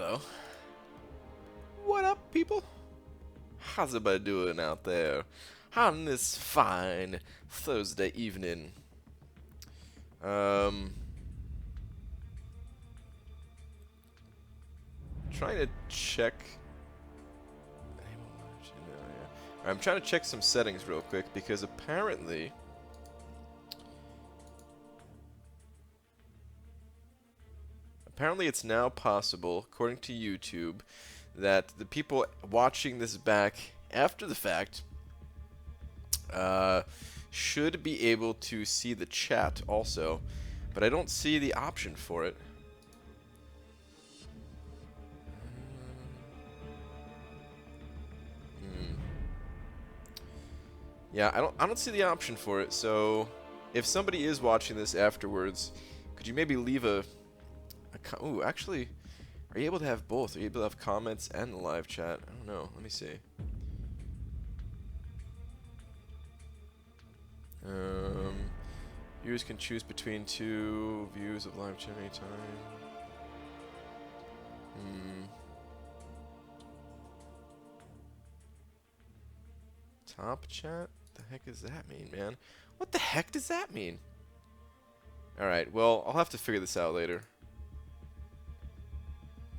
Hello. What up, people? How's everybody doing out there on this fine Thursday evening? Trying to check. I'm trying to check some settings real quick because apparently it's now possible, according to YouTube, that the people watching this back after the fact should be able to see the chat also, but I don't see the option for it. Yeah, I don't see the option for it. So, if somebody is watching this afterwards, could you maybe leave a ooh, actually, are you able to have both? Are you able to have comments and the live chat? I don't know. Let me see. Viewers can choose between two views of live chat anytime. Top chat? The heck does that mean, man? What the heck does that mean? Alright, well, I'll have to figure this out later.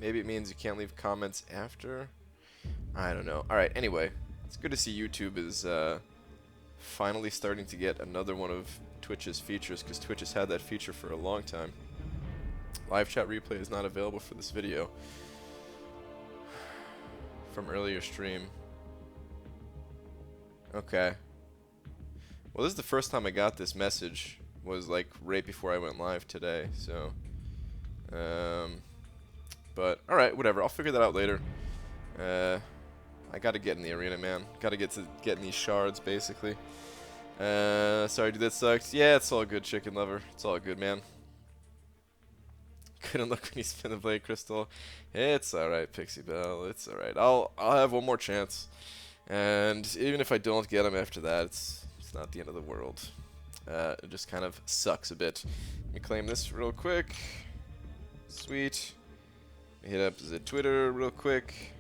Maybe it means you can't leave comments after? I don't know. Alright, anyway. It's good to see YouTube is finally starting to get another one of Twitch's features, because Twitch has had that feature for a long time. Live chat replay is not available for this video from earlier stream. Okay. Well, this is the first time I got this message. Was like right before I went live today, so but alright, whatever, I'll figure that out later. I gotta get in the arena, man. Gotta get in these shards, basically. Sorry, dude, that sucks. Yeah, it's all good, chicken lover. It's all good, man. Couldn't look when you spin the blade crystal. It's alright, Pixie Bell. It's alright. I'll have one more chance. And even if I don't get him after that, it's not the end of the world. It just kind of sucks a bit. Let me claim this real quick. Sweet. Let me hit up the Twitter real quick.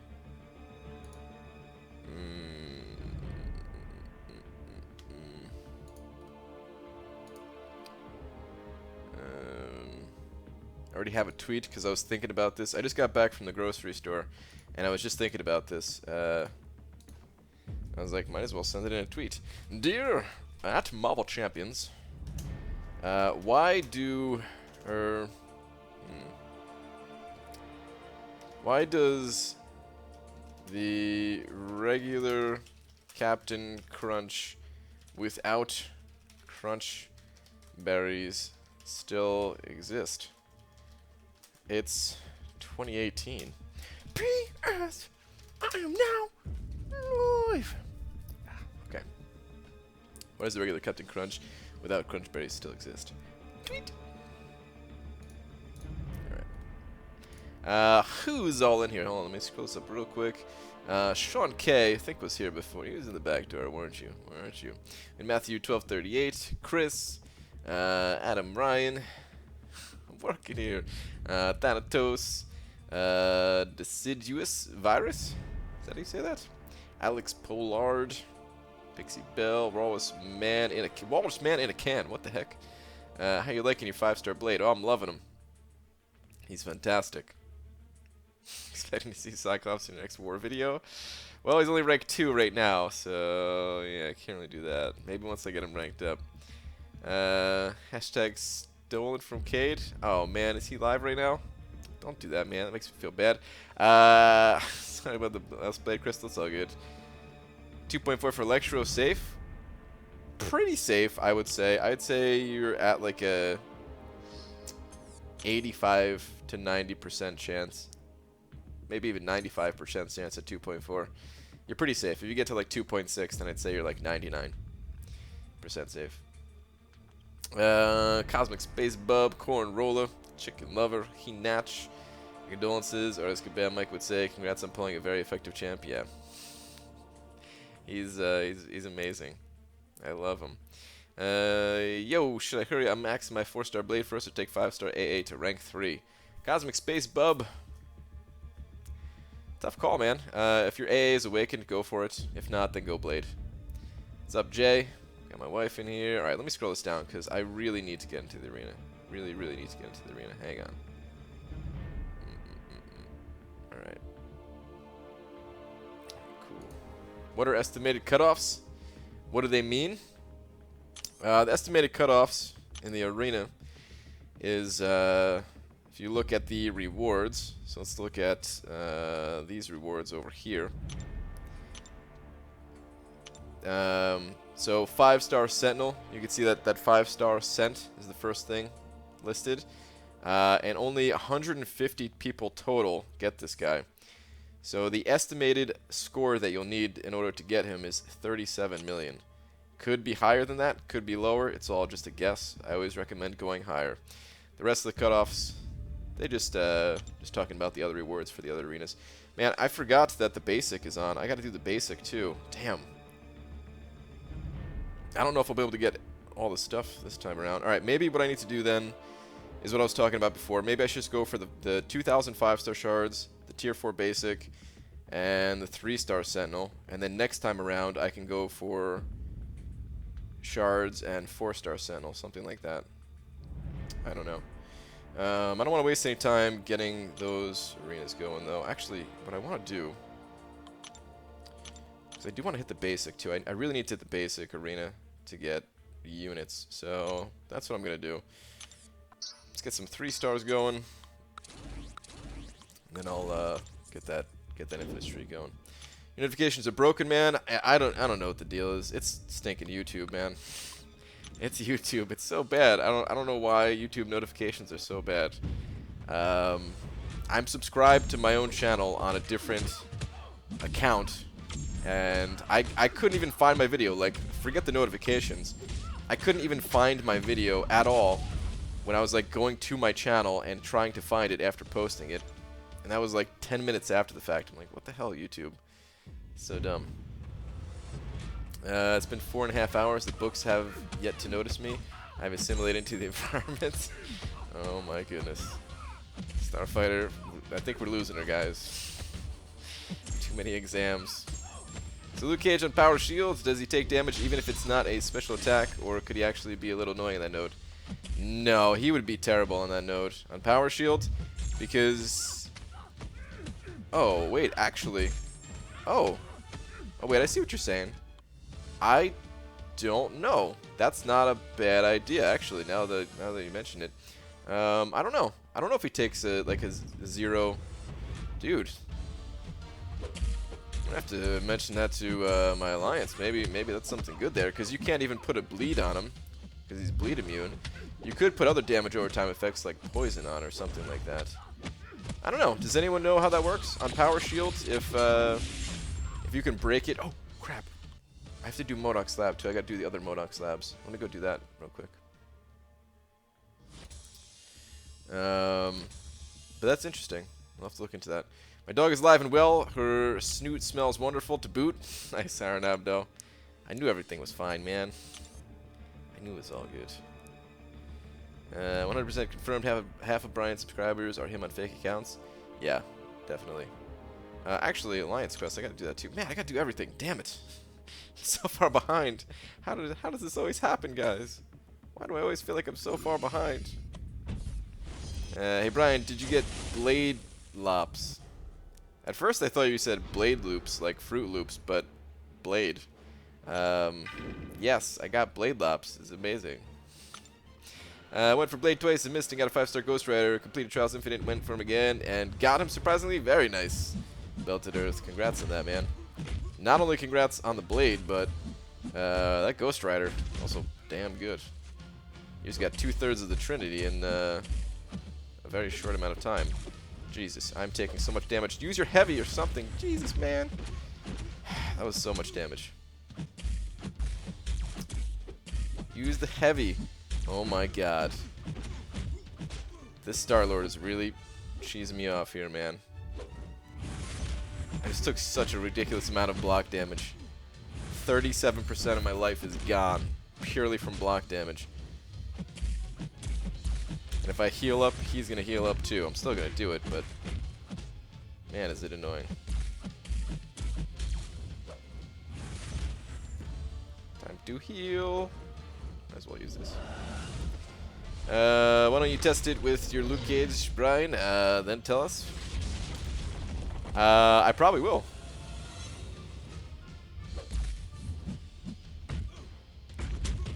I already have a tweet because I was thinking about this. I just got back from the grocery store, and I was just thinking about this. I was like, might as well send it in a tweet. Dear at Marvel Champions, why does the regular Captain Crunch without crunch berries still exist? It's 2018. P.S. I am now live. Okay. Why does the regular Captain Crunch without crunch berries still exist? Tweet. Alright. Who's all in here? Hold on, let me scroll this up real quick. Sean K, I think was here before. He was in the back door, weren't you? Weren't you? And Matthew 1238, Chris, Adam Ryan. I'm working here. Thanatos, Deciduous Virus. Is that how you say that? Alex Pollard, Pixie Bell, Walrus Man in a can. What the heck? How you liking your 5-star blade? Oh, I'm loving him. He's fantastic. Expecting to see Cyclops in the next war video. Well, he's only ranked 2 right now, so yeah, I can't really do that. Maybe once I get him ranked up. Hashtag stolen from Cade. Oh man, is he live right now? Don't do that, man. That makes me feel bad. Sorry about the last blade crystal. It's all good. 2.4 for Electro, safe. Pretty safe, I would say. I'd say you're at like a 85 to 90% chance. Maybe even 95% chance at 2.4. You're pretty safe. If you get to like 2.6, then I'd say you're like 99% safe. Cosmic Space Bub, Corn Roller, Chicken Lover, He Natch. Condolences, or as Kabam Mike would say, congrats on pulling a very effective champ. Yeah. He's amazing. I love him. Yo, should I hurry? I'm maxing my 4-star blade first or take 5-star AA to rank 3. Cosmic Space Bub. Tough call, man. If your AA is awakened, go for it. If not, then go Blade. What's up, Jay? Got my wife in here. Alright, let me scroll this down, because I really need to get into the arena. Really, really need to get into the arena. Hang on. Alright. Cool. What are estimated cutoffs? What do they mean? The estimated cutoffs in the arena is, if you look at the rewards, so let's look at these rewards over here. So 5-star Sentinel, you can see that 5-star Sent is the first thing listed. And only 150 people total get this guy. So the estimated score that you'll need in order to get him is 37 million. Could be higher than that, could be lower. It's all just a guess. I always recommend going higher. The rest of the cutoffs, they just talking about the other rewards for the other arenas. Man, I forgot that the basic is on. I got to do the basic too. Damn. I don't know if I'll be able to get all the stuff this time around. All right, maybe what I need to do then is what I was talking about before. Maybe I should just go for the 2,000 5-star shards, the tier 4 basic, and the 3-star Sentinel. And then next time around, I can go for shards and 4-star Sentinel, something like that. I don't know. I don't want to waste any time getting those arenas going, though. Actually, what I want to do, because I do want to hit the basic, too. I really need to hit the basic arena to get units, so that's what I'm going to do. Let's get some 3-stars going, and then I'll get that infantry going. Your notifications are broken, man. I don't know what the deal is. It's stinking YouTube, man. It's YouTube. It's so bad. I don't know why YouTube notifications are so bad. I'm subscribed to my own channel on a different account, and I couldn't even find my video. Like, forget the notifications. I couldn't even find my video at all when I was like going to my channel and trying to find it after posting it. And that was like 10 minutes after the fact. I'm like, what the hell, YouTube? So dumb. It's been 4.5 hours. The books have yet to notice me. I've assimilated into the environment. Oh my goodness. Starfighter, I think we're losing her, guys. Too many exams. So Luke Cage on Power Shields, does he take damage even if it's not a special attack, or could he actually be a little annoying in that node? No, he would be terrible on that node. On Power Shield, because... Oh, wait, actually... Oh, wait, I see what you're saying. I don't know. That's not a bad idea, actually, now that you mention it. I don't know. I don't know if he takes like a 0... Dude. I have to mention that to my alliance. Maybe that's something good there, because you can't even put a bleed on him, because he's bleed immune. You could put other damage over time effects like poison on or something like that. I don't know. Does anyone know how that works on Power Shield? If you can break it. Oh crap! I have to do Modok's Lab too. I got to do the other Modok's Labs. Let me go do that real quick. But that's interesting. I'll have to look into that. My dog is alive and well. Her snoot smells wonderful to boot. Nice, Aranabdo. I knew everything was fine, man. I knew it was all good. 100% confirmed half of Brian's subscribers are him on fake accounts. Yeah, definitely. Actually, Alliance Quest, I gotta do that too. Man, I gotta do everything. Damn it. So far behind. How does this always happen, guys? Why do I always feel like I'm so far behind? Hey Brian, did you get Blade Lops? At first I thought you said Blade Loops, like Fruit Loops, but Blade. Yes, I got Blade Lops. It's amazing. Went for Blade twice and missed and got a 5-star Ghost Rider. Completed Trials Infinite, went for him again, and got him surprisingly. Very nice. Belted Earth. Congrats on that, man. Not only congrats on the Blade, but that Ghost Rider, also damn good. You just got 2/3 of the Trinity in a very short amount of time. Jesus, I'm taking so much damage. Use your heavy or something. Jesus, man. That was so much damage. Use the heavy. Oh my god. This Star-Lord is really cheesing me off here, man. I just took such a ridiculous amount of block damage. 37% of my life is gone, purely from block damage. And if I heal up, he's gonna heal up too. I'm still gonna do it, but Man, is it annoying. Time to heal. Might as well use this. Why don't you test it with your Luke Cage, Brian? Then tell us. I probably will.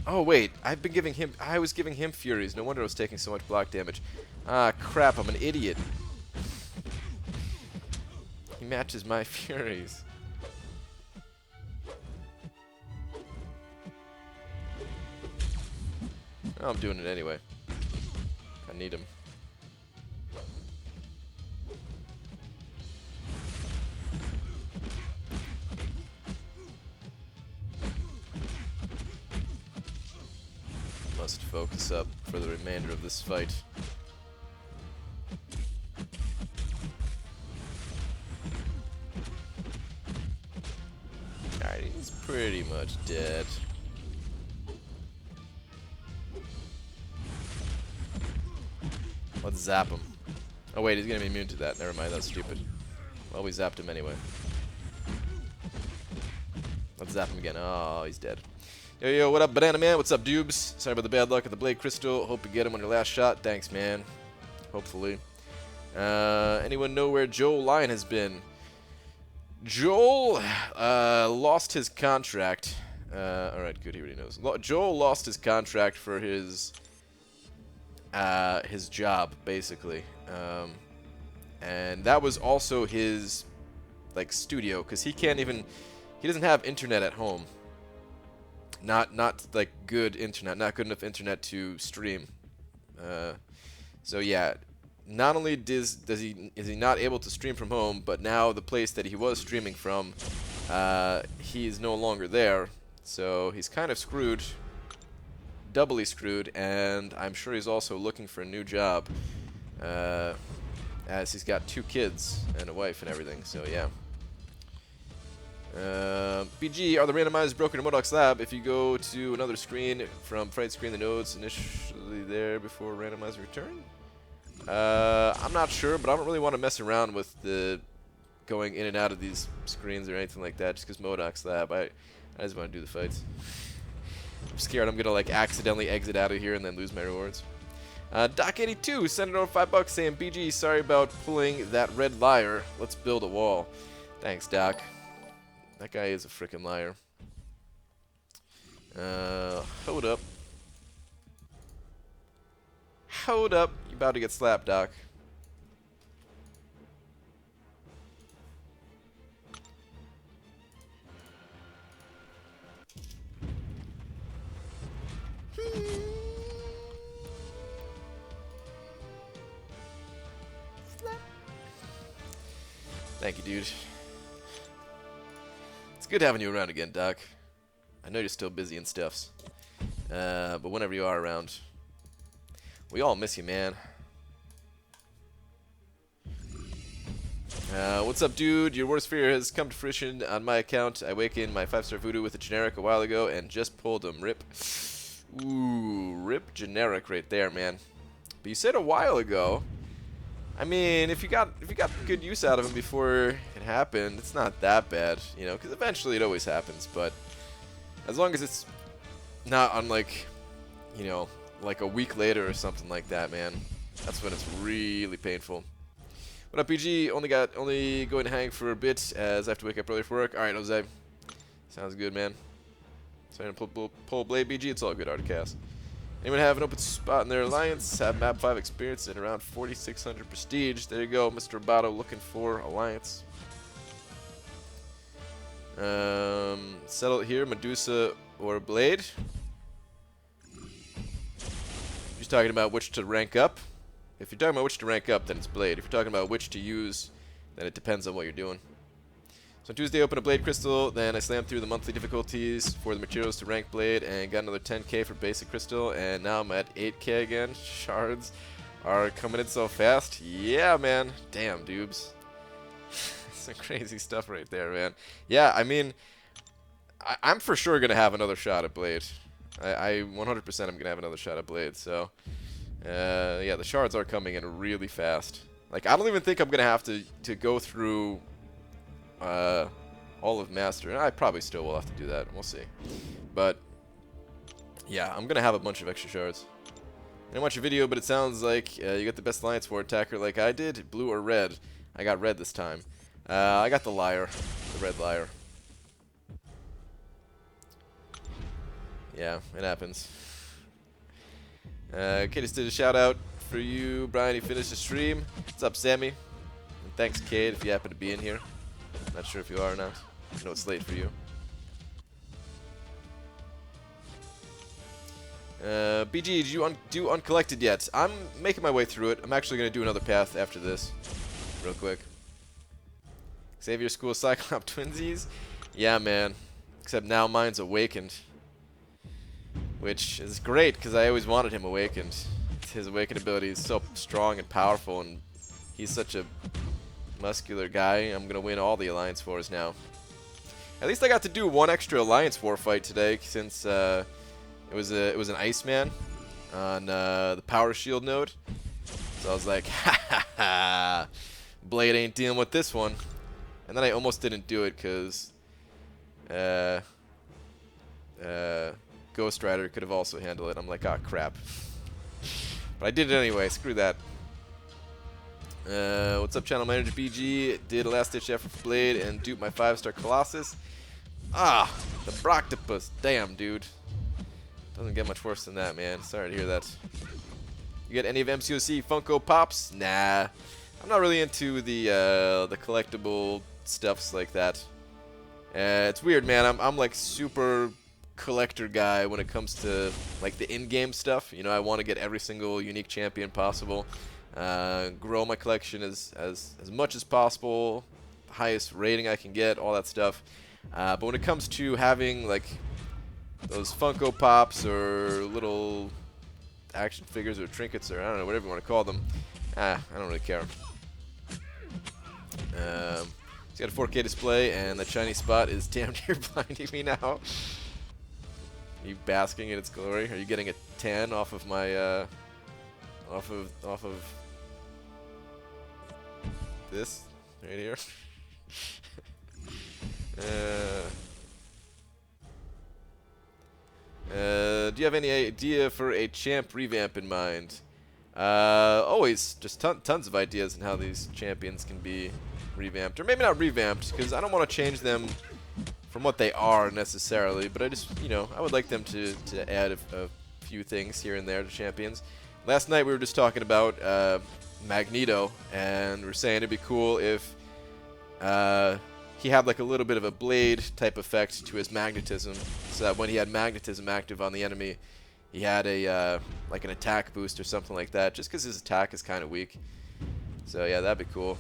Oh wait, I was giving him Furies. No wonder I was taking so much block damage. Ah, crap, I'm an idiot. He matches my Furies. Oh, I'm doing it anyway. I need him. Must focus up for the remainder of this fight. Alright, he's pretty much dead. Let's zap him. Oh wait, he's gonna be immune to that. Never mind, that's stupid. Well, we zapped him anyway. Let's zap him again. Oh, he's dead. Yo, yo, what up, Banana Man? What's up, dubes? Sorry about the bad luck of the Blade Crystal. Hope you get him on your last shot. Thanks, man. Hopefully. Anyone know where Joel Lyon has been? Joel lost his contract. Alright, good, he already knows. Joel lost his contract for his job, basically. And that was also his, like, studio, because he doesn't have internet at home. Not like good internet, not good enough internet to stream. So yeah, not only is he not able to stream from home, but now the place that he was streaming from, he is no longer there. So he's kind of screwed, doubly screwed, and I'm sure he's also looking for a new job, as he's got 2 kids and a wife and everything. So yeah. BG, are the randomized broken in Modoc's lab? If you go to another screen from Fright Screen, the nodes initially there before randomized return? I'm not sure, but I don't really want to mess around with the going in and out of these screens or anything like that, just because Modoc's lab. I just want to do the fights. I'm scared I'm going to like accidentally exit out of here and then lose my rewards. Doc82 sent it over $5 saying, BG, sorry about pulling that red liar. Let's build a wall. Thanks, Doc. That guy is a freaking liar. Hold up. Hold up. You're about to get slapped, Doc. Thank you, dude. It's good having you around again, Doc. I know you're still busy and stuffs. But whenever you are around, we all miss you, man. What's up, dude? Your worst fear has come to fruition on my account. I awakened my 5-star voodoo with a generic a while ago and just pulled him. Rip. Ooh, rip generic right there, man. But you said a while ago. I mean, if you got good use out of him before it happened, it's not that bad, you know, because eventually it always happens. But as long as it's not on, like, you know, like a week later or something like that, man, that's when it's really painful. What up, PG? Only going to hang for a bit as I have to wake up early for work. All right, Jose. Sounds good, man. Sorry to pull Blade, BG. It's all good, Articast. Anyone have an open spot in their alliance? Have map 5 experience and around 4,600 prestige. There you go, Mr. Roboto looking for alliance. Settle it here, Medusa or Blade. Just talking about which to rank up. If you're talking about which to rank up, then it's Blade. If you're talking about which to use, then it depends on what you're doing. So on Tuesday, opened a Blade Crystal, then I slammed through the monthly difficulties for the materials to rank Blade, and got another 10k for basic Crystal, and now I'm at 8k again. Shards are coming in so fast. Yeah, man. Damn, dubes. Some crazy stuff right there, man. Yeah, I mean, I'm for sure going to have another shot at Blade. I 100% am going to have another shot at Blade, so... yeah, the shards are coming in really fast. Like, I don't even think I'm going to have to go through all of Master. And I probably still will have to do that. We'll see. But, yeah, I'm going to have a bunch of extra shards. I didn't watch your video, but it sounds like you got the best alliance for attacker like I did. Blue or red? I got red this time. I got the liar. The red liar. Yeah, it happens. Okay, just did a shout out for you, Brian. He finished the stream. What's up, Sammy? And thanks, Cade, if you happen to be in here. Not sure if you are or not. I know it's late for you. BG, did you do uncollected yet? I'm making my way through it. I'm actually going to do another path after this. Real quick. Xavier School Cyclop Twinsies? Yeah, man. Except now mine's awakened. Which is great, because I always wanted him awakened. His awakened ability is so strong and powerful, and he's such a muscular guy. I'm going to win all the Alliance Wars now. At least I got to do one extra Alliance War fight today, since it was an Iceman on the Power Shield node. So I was like, ha ha ha, Blade ain't dealing with this one. And then I almost didn't do it, because Ghost Rider could have also handled it. I'm like, ah, crap. But I did it anyway. Screw that. What's up, Channel Manager BG? Did a last-ditch effort for Blade and dupe my 5-star Colossus. Ah, the Broctopus. Damn, dude. Doesn't get much worse than that, man. Sorry to hear that. You get any of MCOC Funko Pops? Nah. I'm not really into the collectible stuffs like that. It's weird, man. I'm like super collector guy when it comes to like the in-game stuff. You know, I want to get every single unique champion possible, grow my collection as much as possible, highest rating I can get, all that stuff. But when it comes to having like those Funko Pops or little action figures or trinkets or I don't know, whatever you want to call them, I don't really care. It's got a 4K display and the shiny spot is damn near blinding me now. Are you basking in its glory? Are you getting a tan off of my, off of this right here? Do you have any idea for a champ revamp in mind? Always, just tons of ideas on how these champions can be revamped, or maybe not revamped, because I don't want to change them from what they are necessarily, but I just, you know, I would like them to add a few things here and there to champions. Last night we were just talking about Magneto, and we were saying it'd be cool if he had like a little bit of a blade type effect to his magnetism, so that when he had magnetism active on the enemy, he had a like an attack boost or something like that, just because his attack is kind of weak. So yeah, that'd be cool.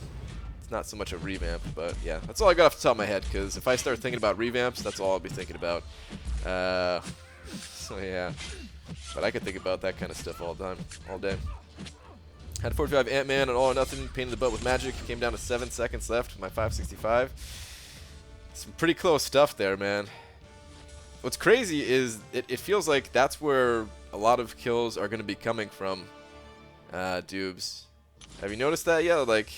It's not so much a revamp, but yeah, that's all I got off the top of my head, because if I start thinking about revamps, that's all I'll be thinking about. So yeah, but I could think about that kind of stuff all day. Had 45 Ant-Man and All or Nothing, pain in the butt with magic, came down to 7 seconds left with my 565. Some pretty close stuff there, man. What's crazy is it feels like that's where a lot of kills are going to be coming from, Dubes. Have you noticed that yet? Like,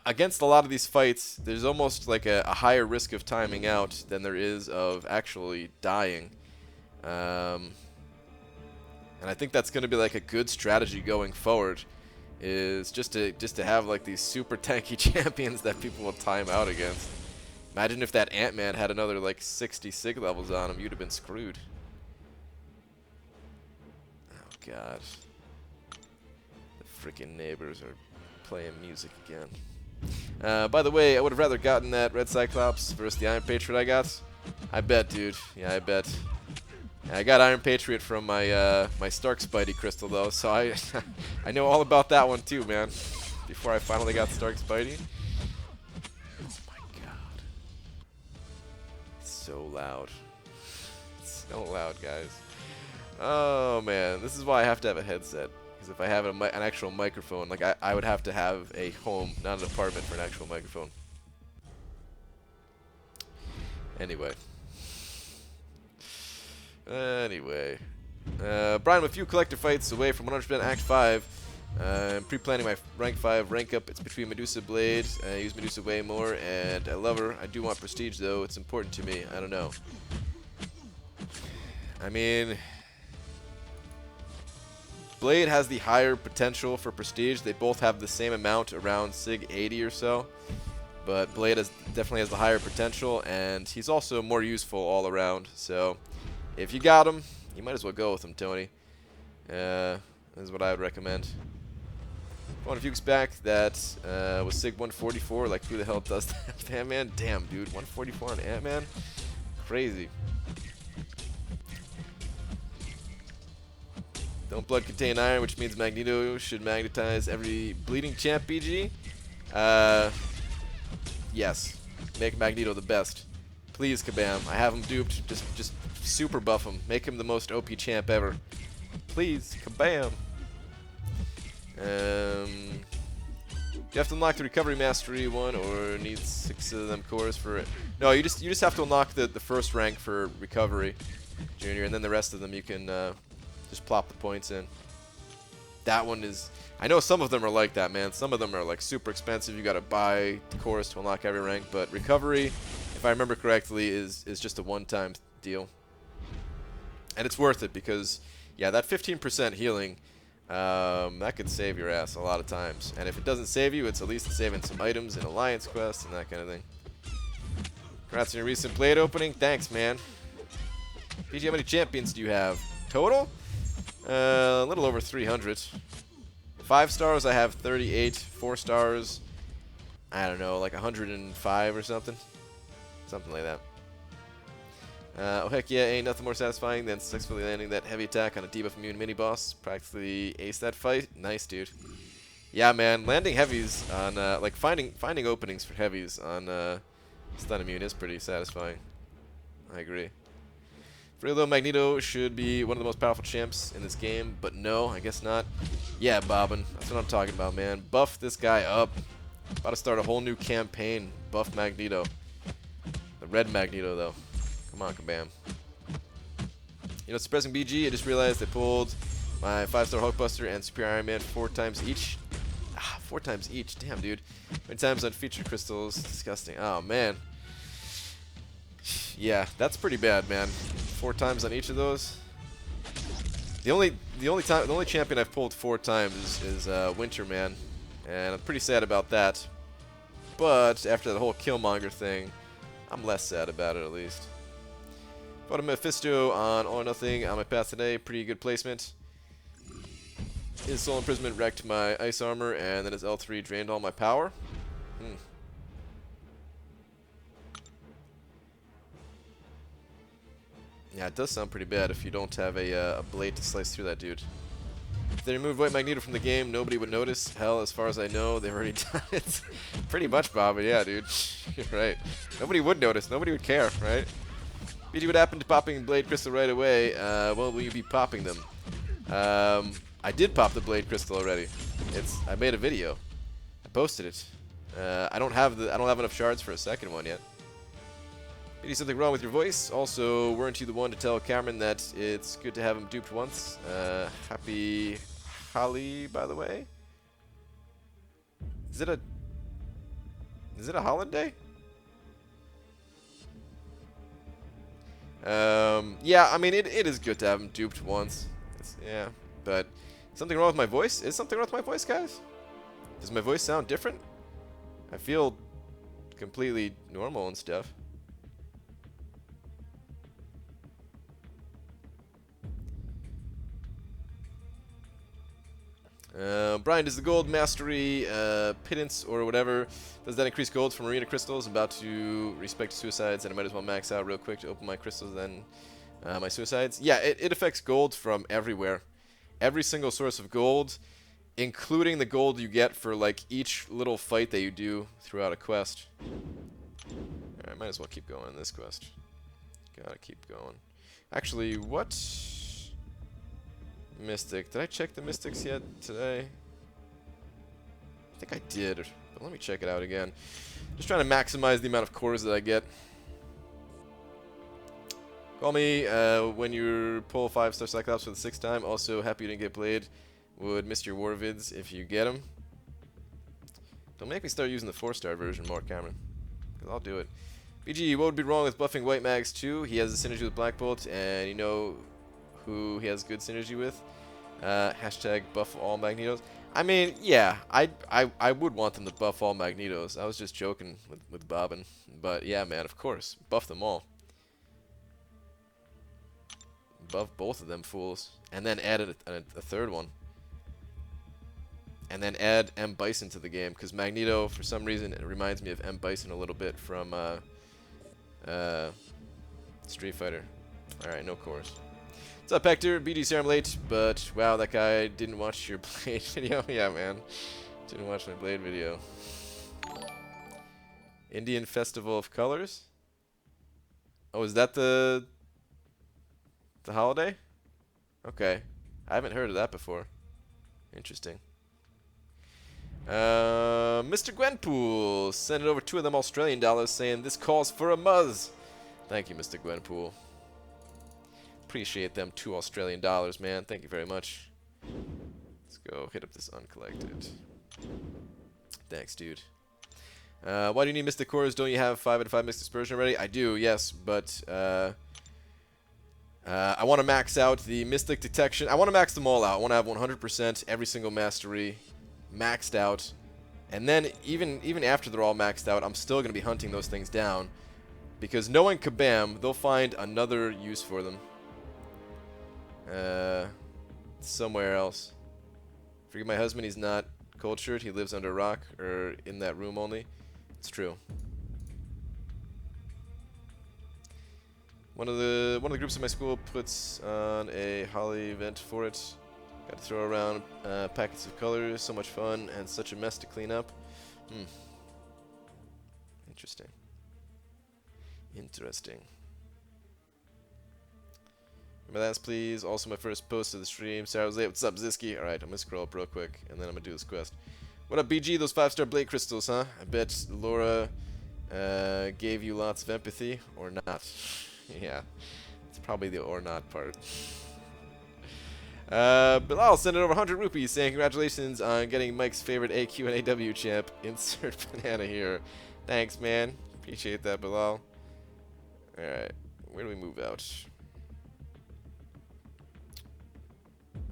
against a lot of these fights, there's almost like a higher risk of timing out than there is of actually dying. And I think that's going to be like a good strategy going forward, is just to have like these super tanky champions that people will time out against. Imagine if that Ant-Man had another like 60 sig levels on him, you'd have been screwed. Oh god. The freaking neighbors are playing music again. By the way, I would have rather gotten that Red Cyclops versus the Iron Patriot I got. I bet, dude. Yeah, I bet. I got Iron Patriot from my my Stark Spidey crystal though, so I I know all about that one too, man. Before I finally got Stark Spidey. Oh my god. It's so loud. It's so loud, guys. Oh man, this is why I have to have a headset. Because if I have an actual microphone, like I would have to have a home, not an apartment, for an actual microphone. Anyway. Brian, with a few collector fights away from 100% Act 5, I'm pre-planning my rank 5 rank up. It's between Medusa Blade. I use Medusa way more, and I love her. I do want prestige, though. It's important to me. I don't know. I mean, Blade has the higher potential for prestige. They both have the same amount, around Sig 80 or so. But Blade definitely has the higher potential, and he's also more useful all around. So, if you got him, you might as well go with him, Tony. This is what I would recommend. One of Fuchs back that was Sig 144. Like, who the hell does that? Ant-Man? Damn, dude. 144 on Ant-Man? Crazy. Don't blood contain iron, which means Magneto should magnetize every bleeding champ BG. Yes. Make Magneto the best. Please, Kabam. I have him duped. Just super buff him. Make him the most OP champ ever. Please, Kabam. You have to unlock the recovery mastery one, or need 6 of them cores for it. No, you just have to unlock the first rank for recovery, Junior, and then the rest of them you can just plop the points in. That one is, I know some of them are like that, man. Some of them are like super expensive. You gotta buy the cores to unlock every rank, but recovery, if I remember correctly, is just a one-time deal, and it's worth it because, yeah, that 15% healing. That could save your ass a lot of times. And if it doesn't save you, it's at least saving some items in Alliance quests and that kind of thing. Congrats on your recent Blade opening. Thanks, man. PG, how many champions do you have? Total? A little over 300. 5 stars, I have 38. 4 stars, I don't know, like 105 or something. Something like that. Oh heck yeah, ain't nothing more satisfying than successfully landing that heavy attack on a debuff immune mini-boss. Practically ace that fight. Nice, dude. Yeah, man, landing heavies on, like finding openings for heavies on stun immune is pretty satisfying. I agree. For real though, Magneto should be one of the most powerful champs in this game, but no, I guess not. Yeah, Bobbin, that's what I'm talking about, man. Buff this guy up. About to start a whole new campaign. Buff Magneto. The red Magneto, though. Come on, Kabam. You know, suppressing BG, I just realized I pulled my 5-star Hulkbuster and Superior Iron Man 4 times each. 4 times each. Damn, dude. How many times on feature crystals? Disgusting. Oh, man. Yeah, that's pretty bad, man. 4 times on each of those. The only champion I've pulled 4 times is Winter Man, and I'm pretty sad about that. But after the whole Killmonger thing, I'm less sad about it at least. Bought a Mephisto on All or Nothing on my path today. Pretty good placement. His Soul Imprisonment wrecked my ice armor, and then his L3 drained all my power. Yeah, it does sound pretty bad if you don't have a blade to slice through that dude. If they removed White Magneto from the game, nobody would notice. Hell, as far as I know, they've already done it. Pretty much, Bobby. Yeah, dude. You're right. Nobody would notice. Nobody would care, right? BG, what happened to popping Blade Crystal right away? Well, will you be popping them? I did pop the Blade Crystal already. I made a video. I posted it. I don't have enough shards for a second one yet. BG, something wrong with your voice? Also, weren't you the one to tell Cameron that it's good to have him duped once? Happy Holly, by the way. Is it a holiday? Yeah, I mean, it is good to have him duped once. Yeah, but something wrong with my voice? Is something wrong with my voice, guys? Does my voice sound different? I feel completely normal and stuff. Brian, does the gold mastery pittance or whatever, does that increase gold from arena crystals? I'm about to respect suicides, and I might as well max out real quick to open my crystals, then my suicides. Yeah, it affects gold from everywhere. Every single source of gold, including the gold you get for like each little fight that you do throughout a quest. Alright, might as well keep going on this quest. Gotta keep going. Actually, what Mystic? Did I check the Mystics yet today? I think I did, but let me check it out again. Just trying to maximize the amount of cores that I get. Call me when you pull 5-star Cyclops for the 6th time. Also, happy you didn't get Blade would miss your war vids if you get them. Don't make me start using the 4-star version more, Cameron. Because I'll do it. BG, what would be wrong with buffing White Mags too? He has a synergy with Black Bolt, and you know who he has good synergy with? Hashtag buff all Magnetos. I mean, yeah, I would want them to buff all Magnetos. I was just joking with Bobbin. But yeah, man, of course. Buff them all. Buff both of them fools. And then add a third one. And then add M. Bison to the game. Because Magneto, for some reason, it reminds me of M. Bison a little bit from Street Fighter. Alright, no course. What's up, Hector? BG, sorry I'm late, but wow, that guy didn't watch your Blade video. Yeah, man. Didn't watch my Blade video. Indian Festival of Colors? Oh, is that the holiday? Okay. I haven't heard of that before. Interesting. Mr. Gwenpool sent it over 2 of them Australian dollars saying this calls for a muzz. Thank you, Mr. Gwenpool. Appreciate them 2 Australian dollars, man. Thank you very much. Let's go hit up this uncollected. Thanks, dude. Why do you need Mystic Cores? Don't you have 5 out of 5 Mystic Dispersion already? I do, yes, but I want to max out the Mystic Detection. I want to max them all out. I want to have 100% every single mastery maxed out. And then even after they're all maxed out, I'm still going to be hunting those things down. Because knowing Kabam, they'll find another use for them. Somewhere else. Forget my husband, he's not cultured. He lives under a rock, or in that room only. It's true. One of the groups in my school puts on a Holly event for it. Got to throw around packets of colors. So much fun and such a mess to clean up. Interesting. Interesting. Remember that, please. Also, my first post of the stream. Sarah was late. What's up, Zisky? Alright, I'm gonna scroll up real quick, and then I'm gonna do this quest. What up, BG? Those 5-star Blade crystals, huh? I bet Laura gave you lots of empathy. Or not. Yeah. It's probably the or not part. But I'll send it over 100 rupees saying congratulations on getting Mike's favorite AQ and AW champ. Insert banana here. Thanks, man. Appreciate that, Bilal. Alright. Where do we move out?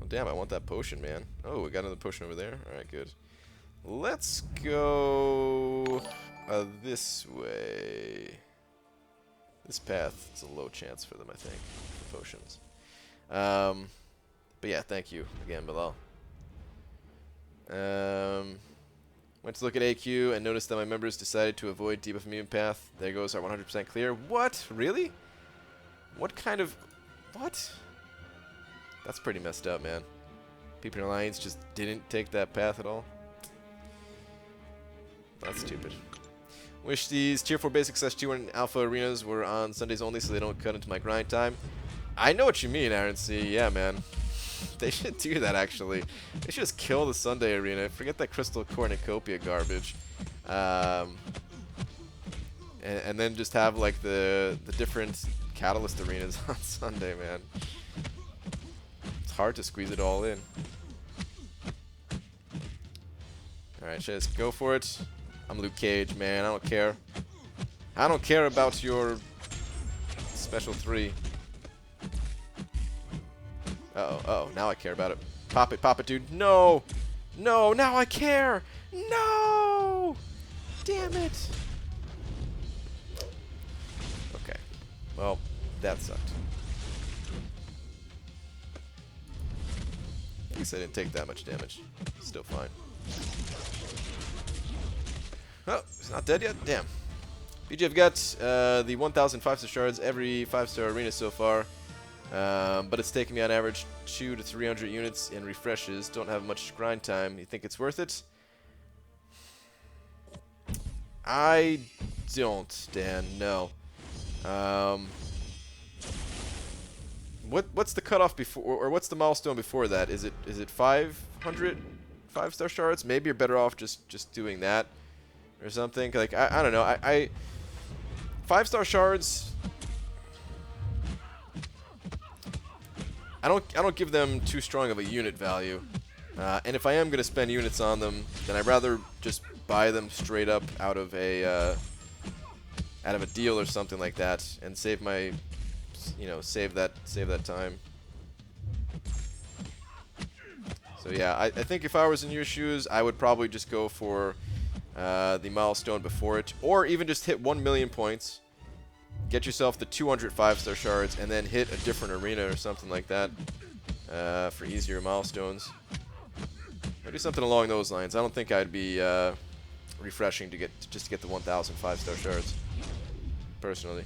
Oh, damn, I want that potion, man. Oh, we got another potion over there. Alright, good. Let's go this way. This path is a low chance for them, I think, for potions. But yeah, thank you again, Bilal. Went to look at AQ and noticed that my members decided to avoid debuff immune path. There goes our 100% clear. What? Really? What kind of... What? That's pretty messed up, man. People in Alliance just didn't take that path at all. That's stupid. Wish these Tier 4 Basic /T1 and Alpha Arenas were on Sundays only so they don't cut into my grind time. I know what you mean, Aaron C. Yeah, man. They should do that, actually. They should just kill the Sunday arena. Forget that Crystal Cornucopia garbage. And then just have, like, the different Catalyst arenas on Sunday, man. It's hard to squeeze it all in. Alright, should I just go for it? I'm Luke Cage, man. I don't care. I don't care about your special 3. Uh-oh, now I care about it. Pop it, dude. No! No, now I care! No! Damn it! Okay. Well, that sucked. At least I didn't take that much damage. Still fine. Oh, he's not dead yet? Damn. BG, I've got the 1,000 5-star shards every 5-star arena so far. But it's taken me on average 200 to 300 units in refreshes. Don't have much grind time. You think it's worth it? I don't, Dan. No. What's the cutoff before, or what's the milestone before that? Is it 500 5-star shards? Maybe you're better off just doing that or something. Like I don't know. I 5-star shards. I don't give them too strong of a unit value. And if I am going to spend units on them, then I'd rather just buy them straight up out of a deal or something like that, and save my, save that time. So yeah, I think if I was in your shoes, I would probably just go for the milestone before it, or even just hit 1 million points, get yourself the 200 5-star shards, and then hit a different arena or something like that for easier milestones. Or do something along those lines. I don't think I'd be refreshing to get the 1,000 5-star shards, personally.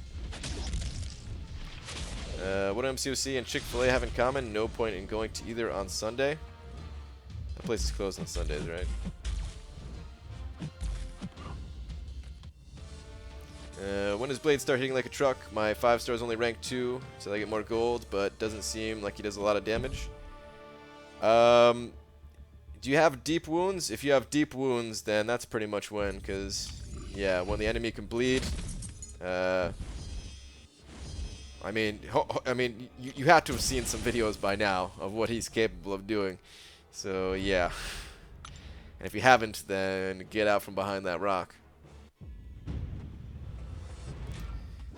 What do MCOC and Chick-fil-A have in common? No point in going to either on Sunday. That place is closed on Sundays, right? When does Blade start hitting like a truck? My 5-star is only rank 2, so I get more gold, but doesn't seem like he does a lot of damage. Do you have deep wounds? If you have deep wounds, then that's pretty much when, because, yeah, when the enemy can bleed, I mean, you have to have seen some videos by now of what he's capable of doing. So, yeah. And if you haven't, then get out from behind that rock.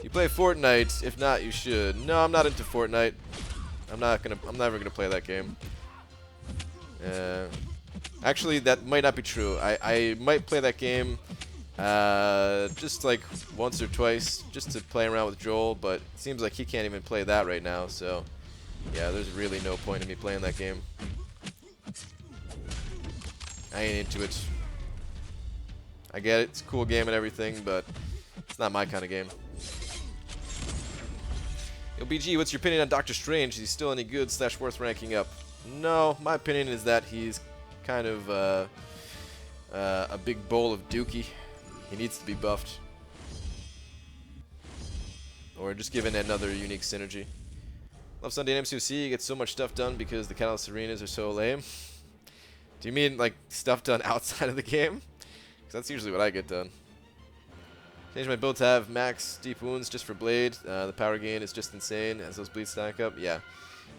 You play Fortnite? If not, you should. No, I'm not into Fortnite. I'm never gonna play that game. Actually, that might not be true. I might play that game just like once or twice, just to play around with Joel, but it seems like he can't even play that right now, so yeah, there's really no point in me playing that game. I ain't into it. I get it, it's a cool game and everything, but it's not my kind of game. Yo, BG, what's your opinion on Doctor Strange? Is he still any good / worth ranking up? No, my opinion is that he's kind of a big bowl of dookie. He needs to be buffed. Or just given another unique synergy. Love Sunday in MCC, you get so much stuff done because the Catalyst arenas are so lame. Do you mean like stuff done outside of the game? Because that's usually what I get done. Change my build to have max deep wounds just for Blade. The power gain is just insane as those bleeds stack up. Yeah.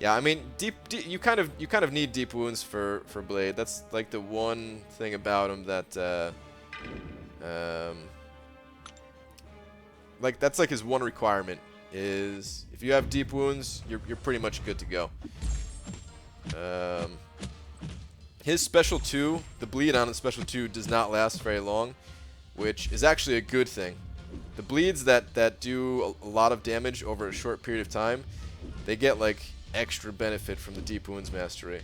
Yeah, I mean, you kind of need deep wounds for Blade. That's like the one thing about him that like that's like his one requirement is if you have deep wounds, you're pretty much good to go. His special 2, the bleed on his special 2 does not last very long, which is actually a good thing. The bleeds that do a lot of damage over a short period of time, they get like extra benefit from the deep wounds mastery.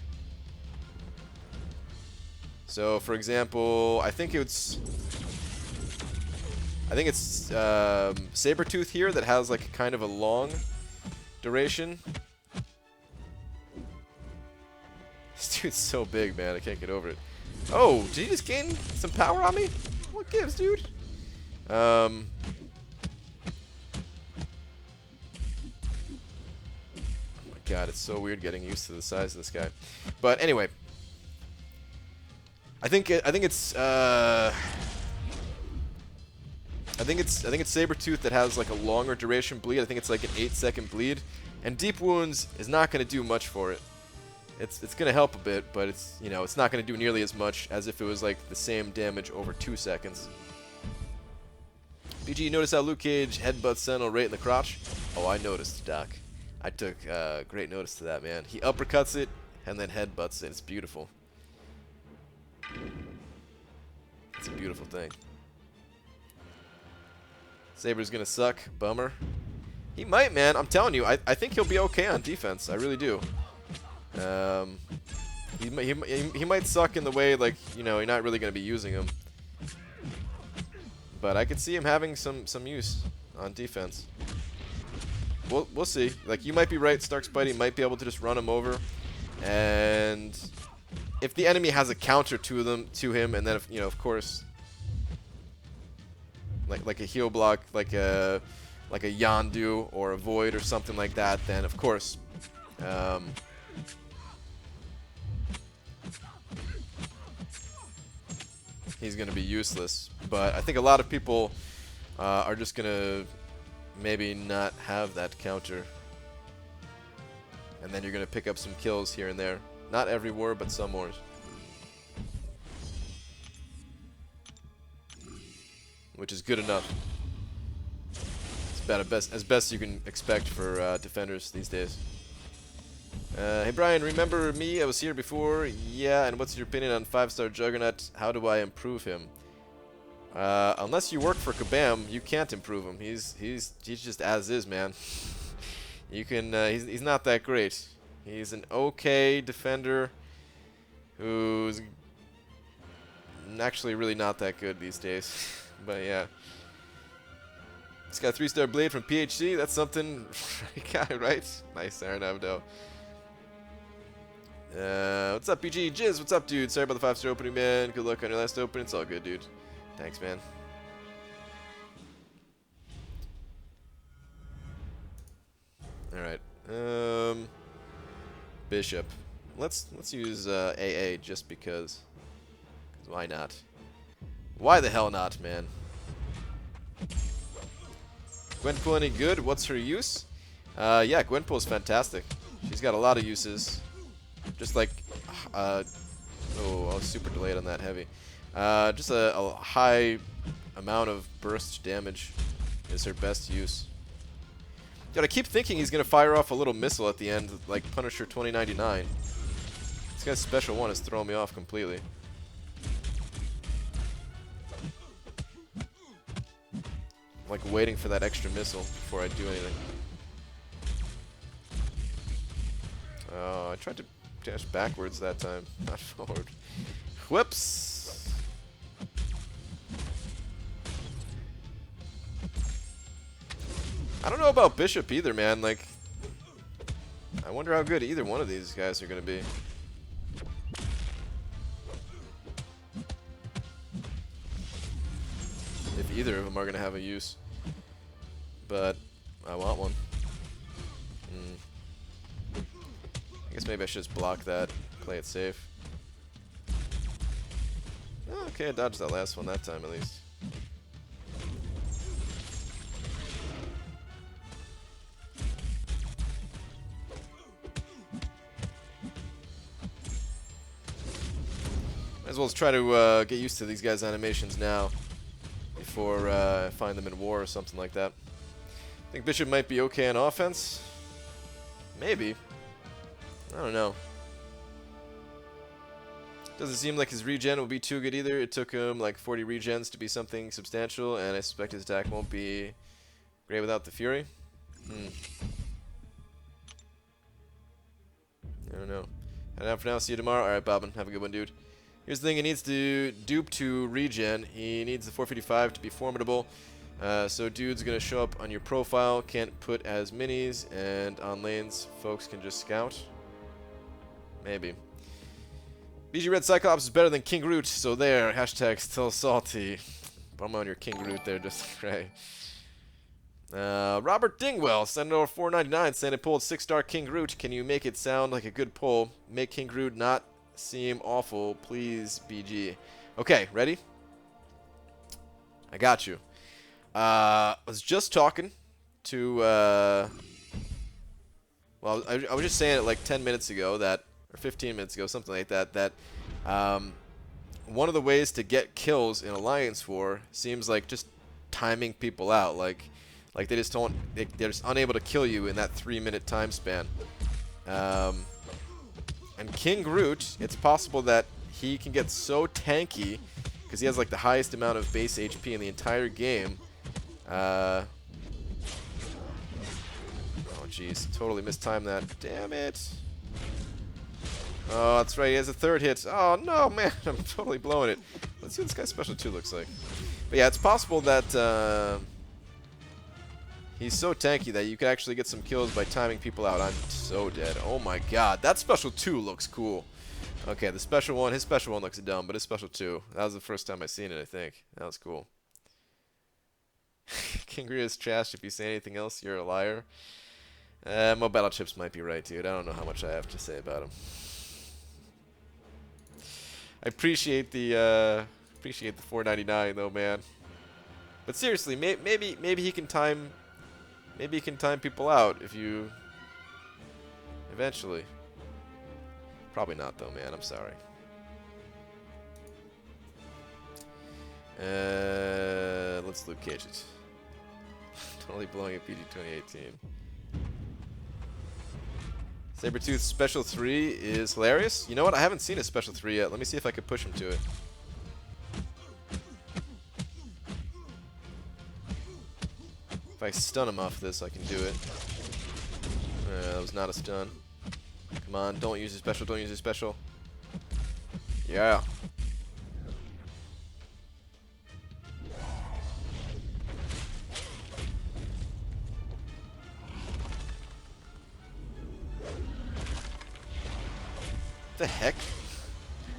So, for example, I think it's Sabretooth here that has like kind of a long duration. This dude's so big, man. I can't get over it. Oh, did he just gain some power on me? What gives, dude? Oh my god, it's so weird getting used to the size of this guy. But anyway, I think it's Sabretooth that has like a longer duration bleed. I think it's like an 8-second bleed, and deep wounds is not going to do much for it. It's going to help a bit, but it's it's not going to do nearly as much as if it was like the same damage over 2 seconds. BG, you notice how Luke Cage headbutts Sentinel right in the crotch? Oh, I noticed, Doc. I took great notice to that, man. He uppercuts it and then headbutts it. It's beautiful. It's a beautiful thing. Saber's gonna suck. Bummer. He might, man. I'm telling you. I think he'll be okay on defense. I really do. He might suck in the way, like, you're not really going to be using him. But I could see him having some use on defense. We'll see. Like, you might be right. Stark Spidey might be able to just run him over. And if the enemy has a counter to him, and then, of course, like a heal block, like a Yondu or a Void or something like that, then, of course, he's going to be useless. But I think a lot of people are just going to maybe not have that counter. And then you're going to pick up some kills here and there. Not every war, but some wars. which is good enough. It's about as best you can expect for defenders these days. Hey Brian, remember me? I was here before. Yeah, and what's your opinion on 5-star Juggernaut? How do I improve him? Unless you work for Kabam, you can't improve him. He's just as is, man. You can he's not that great. He's an okay defender who's actually really not that good these days. But yeah. He's got a 3-star blade from PHC. That's something, right? Nice, Aranavdo. What's up, BG? Jizz, what's up, dude? Sorry about the 5-star opening, man. Good luck on your last open. It's all good, dude. Thanks, man. Alright. Bishop. Let's use AA just because. 'Cause why not? Why the hell not, man? Gwenpool any good? What's her use? Yeah, Gwenpool is fantastic. She's got a lot of uses. Just like, oh, I was super delayed on that heavy. Just a high amount of burst damage is her best use. Dude, I keep thinking he's going to fire off a little missile at the end, like Punisher 2099. This guy's special one is throwing me off completely. I'm like waiting for that extra missile before I do anything. Oh, I tried to dash backwards that time, not forward. Whoops! I don't know about Bishop either, man. Like, I wonder how good either one of these guys are going to be. If either of them are going to have a use. But I want one. I guess maybe I should just block that, play it safe. Oh, okay, I dodged that last one that time at least. Might as well try to get used to these guys' animations now before I find them in war or something like that. I think Bishop might be okay on offense. Maybe. I don't know. Doesn't seem like his regen will be too good either. It took him like 40 regens to be something substantial, and I suspect his attack won't be great without the Fury. I don't know. And now for now, see you tomorrow. Alright, Bobbin, have a good one, dude. Here's the thing, he needs to dupe to regen. He needs the 455 to be formidable. So dude's gonna show up on your profile, can't put as minis, and on lanes, folks can just scout. Maybe. BG Red Cyclops is better than King Root, so there, hashtag still salty. Bum on your King Root there, just right. Robert Dingwell, Sentinel 499, saying I pulled 6-star King Root. Can you make it sound like a good pull? Make King Root not seem awful, please, BG. Okay, ready? I got you. I was just talking to, well, I was just saying it like 10 minutes ago that, or 15 minutes ago, something like that, that one of the ways to get kills in Alliance War seems like just timing people out. Like they just don't, they're just unable to kill you in that 3-minute time span. And King Groot, it's possible that he can get so tanky, because he has like the highest amount of base HP in the entire game. Oh jeez, totally mistimed that. Damn it. Oh, that's right, he has a 3rd hit. Oh no, man, I'm totally blowing it. Let's see what this guy's special 2 looks like. But yeah, it's possible that he's so tanky that you could actually get some kills by timing people out. I'm so dead. Oh my god, that special 2 looks cool. Okay, the special one, his special one looks dumb, but his special 2, that was the first time I seen it, I think. That was cool. King Rhea is trash. If you say anything else, you're a liar. Mo Battle Chips might be right, dude. I don't know how much I have to say about him. I appreciate the 499 though, man. But seriously, maybe he can time people out if you eventually. Probably not though, man. I'm sorry. let's Luke Cage it. Totally blowing up PG 2018. Sabretooth Special 3 is hilarious. You know what? I haven't seen a Special 3 yet. Let me see if I can push him to it. If I stun him off this, I can do it. That was not a stun. Come on, don't use your special, don't use your special. Yeah. What the heck?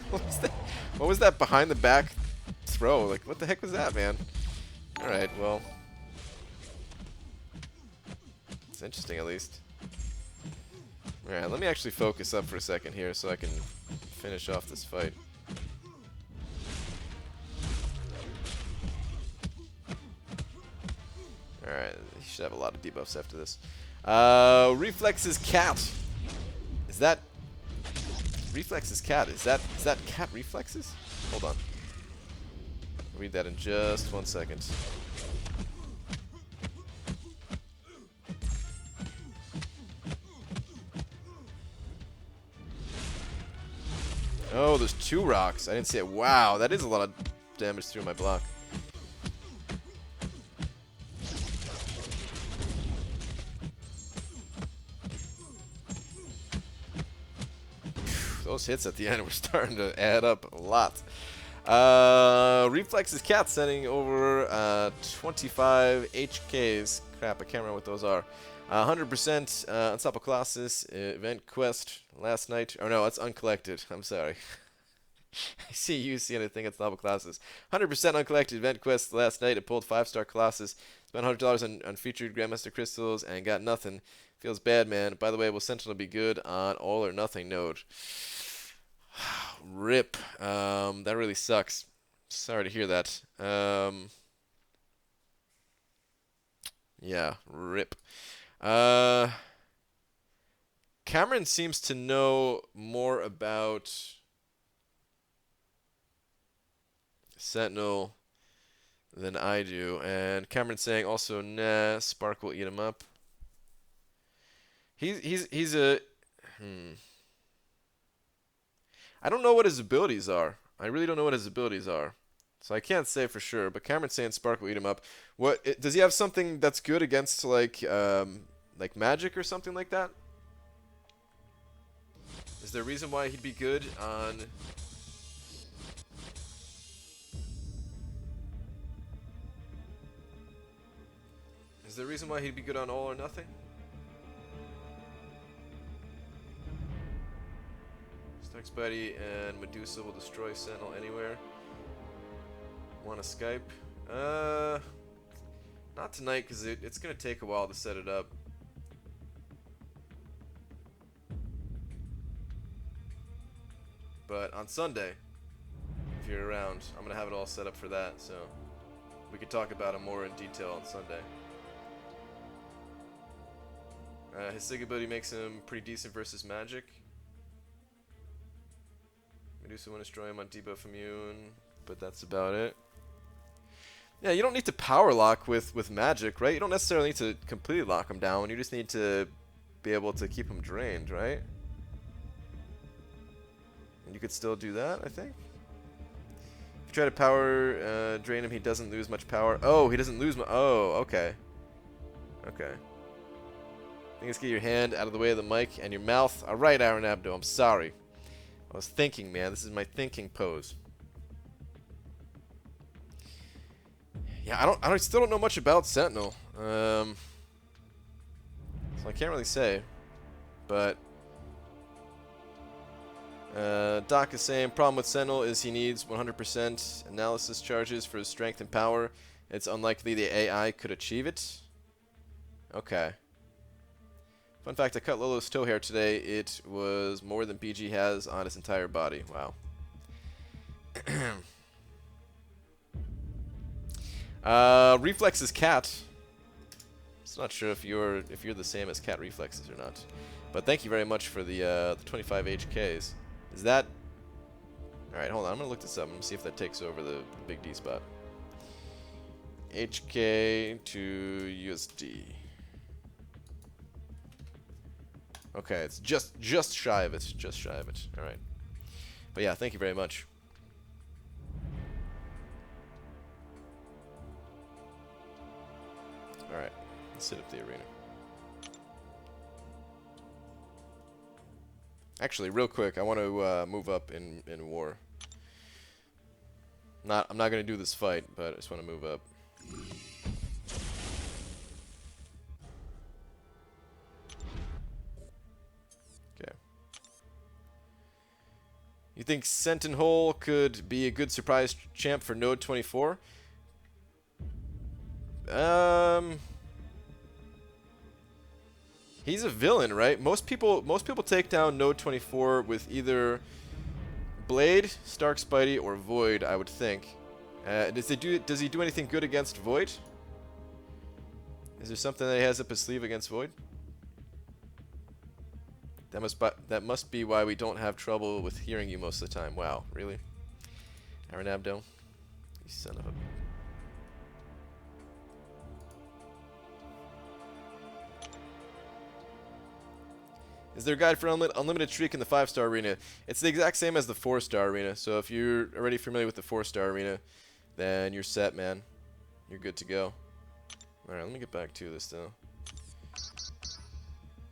What was that? What was that behind the back throw? Like, what the heck was that, man? Alright, well. It's interesting, at least. Alright, let me actually focus up for a second here so I can finish off this fight. Alright, he should have a lot of debuffs after this. Reflex's cat. Is that... Reflex's cat. Is that cat reflexes? Hold on. I'll read that in just 1 second. Oh, there's 2 rocks. I didn't see it. Wow, that is a lot of damage through my block. Those hits at the end were starting to add up a lot. Reflex's cat sending over 25 HKs. Crap, I can't remember what those are. 100% Unstoppable Colossus event quest last night. Oh no, that's uncollected. I'm sorry. I see you see anything Unstoppable Colossus. 100% uncollected event quest last night. It pulled 5-star Colossus. Spent $100 on featured Grandmaster Crystals and got nothing. Feels bad, man. By the way, will Sentinel be good on all or nothing node? Rip. That really sucks. Sorry to hear that. Yeah, rip. Cameron seems to know more about Sentinel than I do, and Cameron's saying also, nah, Spark will eat him up. He's a I don't know what his abilities are. I really don't know what his abilities are. So I can't say for sure, but Cameron's saying Spark will eat him up. Does he have something that's good against like magic or something like that? Is there a reason why he'd be good on... Is there a reason why he'd be good on all or nothing? Stark Spidey and Medusa will destroy Sentinel anywhere. Want to Skype? Not tonight, because it's going to take a while to set it up. But on Sunday, if you're around, I'm going to have it all set up for that, so we could talk about it more in detail on Sunday. His Sig ability makes him pretty decent versus magic. Medusa will destroy him on debuff immune, but that's about it. Yeah, you don't need to power lock with magic, right? You don't necessarily need to completely lock him down. You just need to be able to keep him drained, right? And you could still do that, I think. If you try to power drain him, he doesn't lose much power. Oh, he doesn't lose much. Oh, okay. Okay. I think it's get your hand out of the way of the mic and your mouth. All right, Aaron Abdo, I'm sorry. I was thinking, man. This is my thinking pose. Yeah, I still don't know much about Sentinel. So I can't really say. But Doc is saying problem with Sentinel is he needs 100% analysis charges for his strength and power. It's unlikely the AI could achieve it. Okay. Fun fact, I cut Lolo's toe hair today. It was more than BG has on his entire body. Wow. Reflex's cat. I'm not sure if you're the same as Cat Reflexes or not. But thank you very much for the 25 HKs. Is that... Alright, hold on. I'm going to look this up and see if that takes over the big D spot. HK to USD. Okay, it's just shy of it. Just shy of it. All right. But yeah, thank you very much. All right. Let's hit up the arena. Actually, real quick, I want to move up in war. I'm not gonna do this fight, but I just want to move up. Okay. You think Sentinel could be a good surprise champ for Node 24? He's a villain, right? Most people take down Node 24 with either Blade, Stark Spidey, or Void, I would think. Does he do anything good against Void? Is there something that he has up his sleeve against Void? That must be why we don't have trouble with hearing you most of the time. Wow, really? Aaron Abdo? You son of a... Is there a guide for unlimited streak in the 5-star arena? It's the exact same as the 4-star arena. So if you're already familiar with the 4-star arena, then you're set, man. You're good to go. Alright, let me get back to this, though.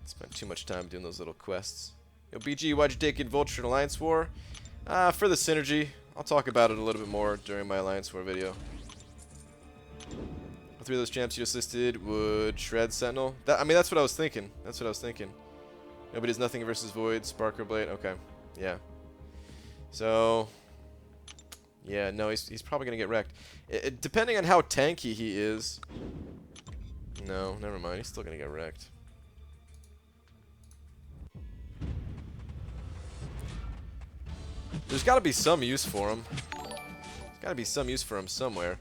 Spent too much time doing those little quests. Yo, BG, why'd you take in Vulture in Alliance War? For the synergy. I'll talk about it a little bit more during my Alliance War video. All 3 of those champs you just listed would shred Sentinel. I mean, that's what I was thinking. That's what I was thinking. Nobody does nothing versus Void, Sparker Blade. Okay, yeah. So, yeah, no, he's probably gonna get wrecked. Depending on how tanky he is. No, never mind. He's still gonna get wrecked. There's got to be some use for him. There's got to be some use for him somewhere.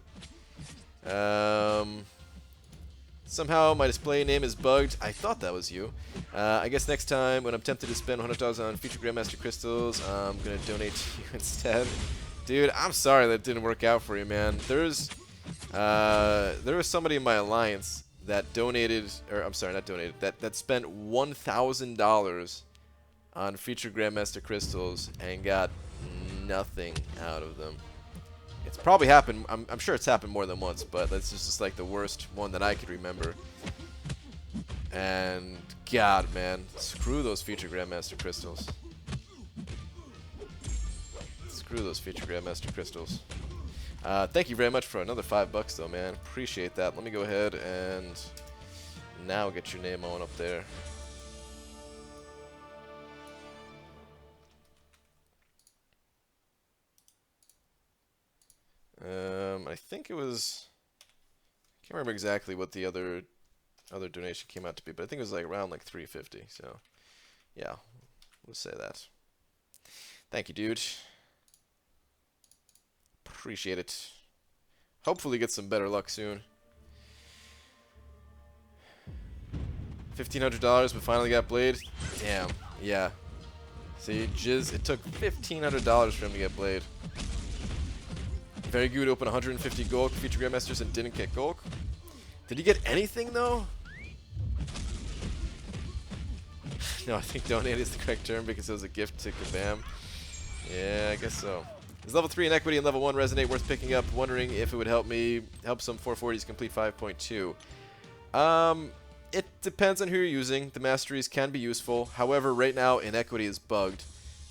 Somehow my display name is bugged. I thought that was you. I guess next time when I'm tempted to spend $100 on future Grandmaster Crystals, I'm going to donate to you instead. Dude, I'm sorry that didn't work out for you, man. There was somebody in my alliance that donated, or I'm sorry, not donated, that spent $1,000 on future Grandmaster Crystals and got nothing out of them. It's probably happened. I'm sure it's happened more than once, but that's just like the worst one that I could remember. And God, man, screw those future Grandmaster Crystals. Screw those future Grandmaster Crystals. Thank you very much for another $5 though, man. Appreciate that. Let me go ahead and now get your name on up there. I think it was, I can't remember exactly what the other donation came out to be, but I think it was like around like $350. So, yeah, we'll say that. Thank you, dude. Appreciate it. Hopefully get some better luck soon. $1,500, we finally got Blade. Damn, yeah. See, Jizz, it took $1,500 for him to get Blade. Very good, open 150 gold for future Grandmasters and didn't get gold. Did he get anything though? No, I think donate is the correct term because it was a gift to Kabam. Yeah, I guess so. Is level 3 inequity and level 1 resonate worth picking up? Wondering if it would help some 440s complete 5.2. It depends on who you're using. The masteries can be useful. However, right now inequity is bugged.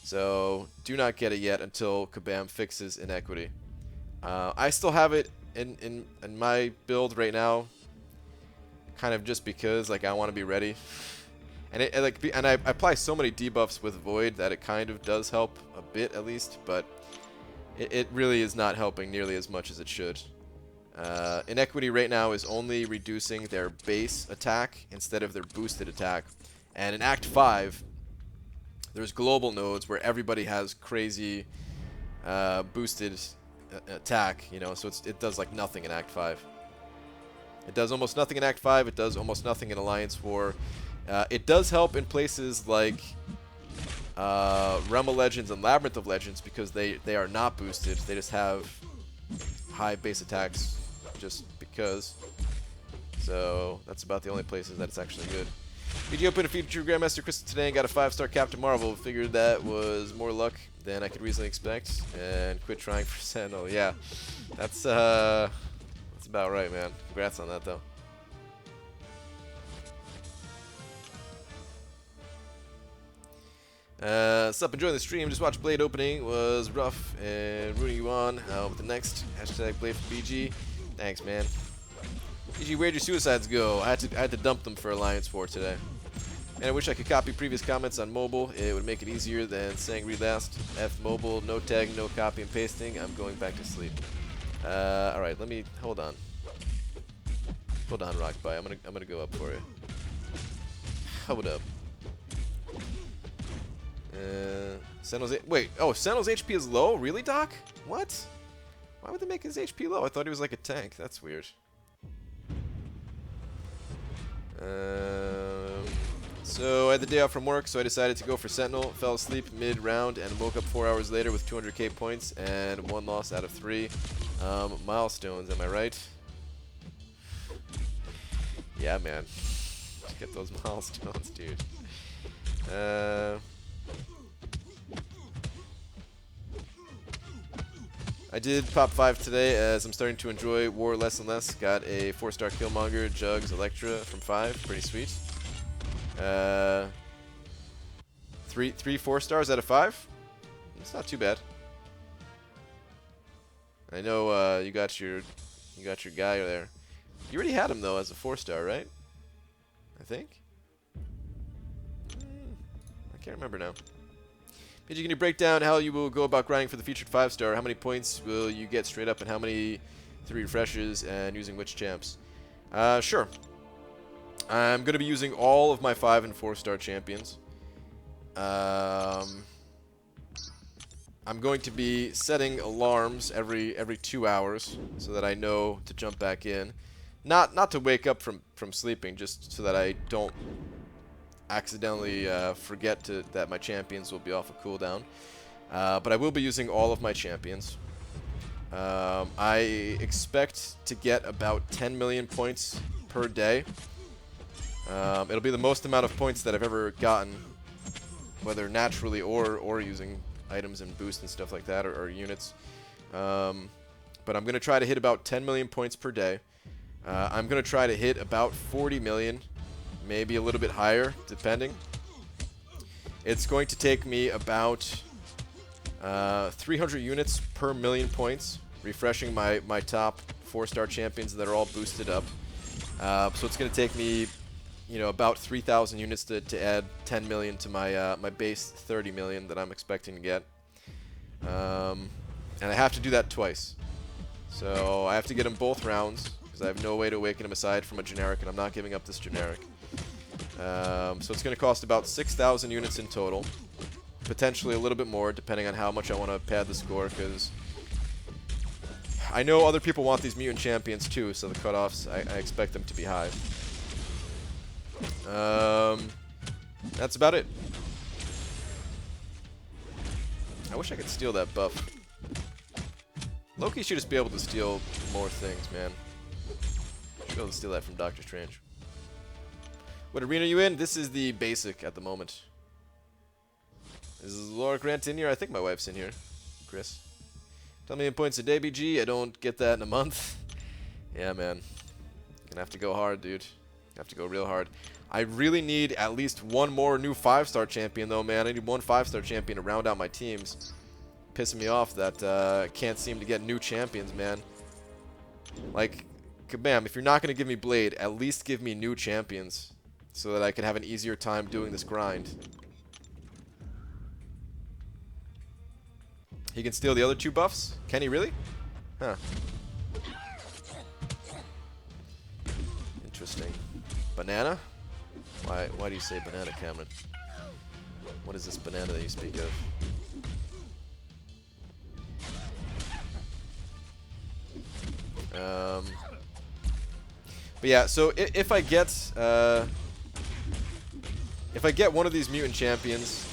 So do not get it yet until Kabam fixes inequity. I still have it in my build right now, kind of just because like I want to be ready, and I apply so many debuffs with Void that it kind of does help a bit at least, but it really is not helping nearly as much as it should. Inequity right now is only reducing their base attack instead of their boosted attack, and in Act 5 there's global nodes where everybody has crazy boosted attack, you know, so it does like nothing in Act 5. It does almost nothing in Act 5. It does almost nothing in Alliance War. It does help in places like Realm of Legends and Labyrinth of Legends because they are not boosted. They just have high base attacks just because. So that's about the only places that it's actually good. BG Open a featured Grandmaster Crystal today and got a 5-star Captain Marvel. Figured that was more luck than I could reasonably expect, and quit trying for Sentinel. Yeah, that's about right, man. Congrats on that, though. Sup, enjoying the stream. Just watched Blade opening. Was rough and rooting you on with the next hashtag Blade for BG. Thanks, man. BG, where'd your suicides go? I had to dump them for Alliance 4 today. And I wish I could copy previous comments on mobile. It would make it easier than saying read last. F mobile, no tag, no copy and pasting. I'm going back to sleep. Alright, let me hold on. Hold on, Rockby. I'm gonna go up for you. Hold up. Sentinel's wait, oh, Sentinel's HP is low? Really, Doc? What? Why would they make his HP low? I thought he was like a tank. That's weird. So I had the day off from work, so I decided to go for Sentinel. Fell asleep mid-round and woke up 4 hours later with 200k points and 1 loss out of 3. Milestones, am I right? Yeah, man. Get those milestones, dude. I did pop 5 today as I'm starting to enjoy war less and less. Got a 4-star Killmonger, Jugs, Electra from 5. Pretty sweet. 3 4-stars out of 5. It's not too bad. I know you got your guy there. You already had him though as a 4-star, right? I think. I can't remember now. BG, can you break down how you will go about grinding for the featured 5-star? How many points will you get straight up, and how many 3 refreshes, and using which champs? Sure. I'm going to be using all of my 5 and 4-star champions. I'm going to be setting alarms every 2 hours so that I know to jump back in. Not to wake up from sleeping, just so that I don't accidentally forget that my champions will be off a cooldown. But I will be using all of my champions. I expect to get about 10 million points per day. It'll be the most amount of points that I've ever gotten, whether naturally or using items and boosts and stuff like that, or units. But I'm going to try to hit about 10 million points per day. I'm going to try to hit about 40 million, maybe a little bit higher, depending. It's going to take me about 300 units per million points, refreshing my top 4-star champions that are all boosted up. So it's going to take me, about 3,000 units to add 10 million to my my base 30 million that I'm expecting to get. And I have to do that twice. So I have to get them both rounds, because I have no way to awaken him aside from a generic, and I'm not giving up this generic. So it's going to cost about 6,000 units in total. Potentially a little bit more, depending on how much I want to pad the score, because I know other people want these mutant champions too, so the cutoffs, I expect them to be high. That's about it. I wish I could steal that buff. Loki should just be able to steal more things, man. Should be able to steal that from Doctor Strange. What arena are you in? This is the basic at the moment. Is Laura Grant in here? I think my wife's in here. Chris. 10 million points a day, BG. I don't get that in a month. Yeah, man. Gonna have to go hard, dude. Have to go real hard. I really need at least one more new 5-star champion, though, man. I need one 5-star champion to round out my teams. Pissing me off that can't seem to get new champions, man. Like, kabam, if you're not going to give me Blade, at least give me new champions so that I can have an easier time doing this grind. He can steal the other 2 buffs? Can he really? Huh. Interesting. Banana? Why do you say banana, Cameron? What is this banana that you speak of? But yeah, so if I get one of these mutant champions,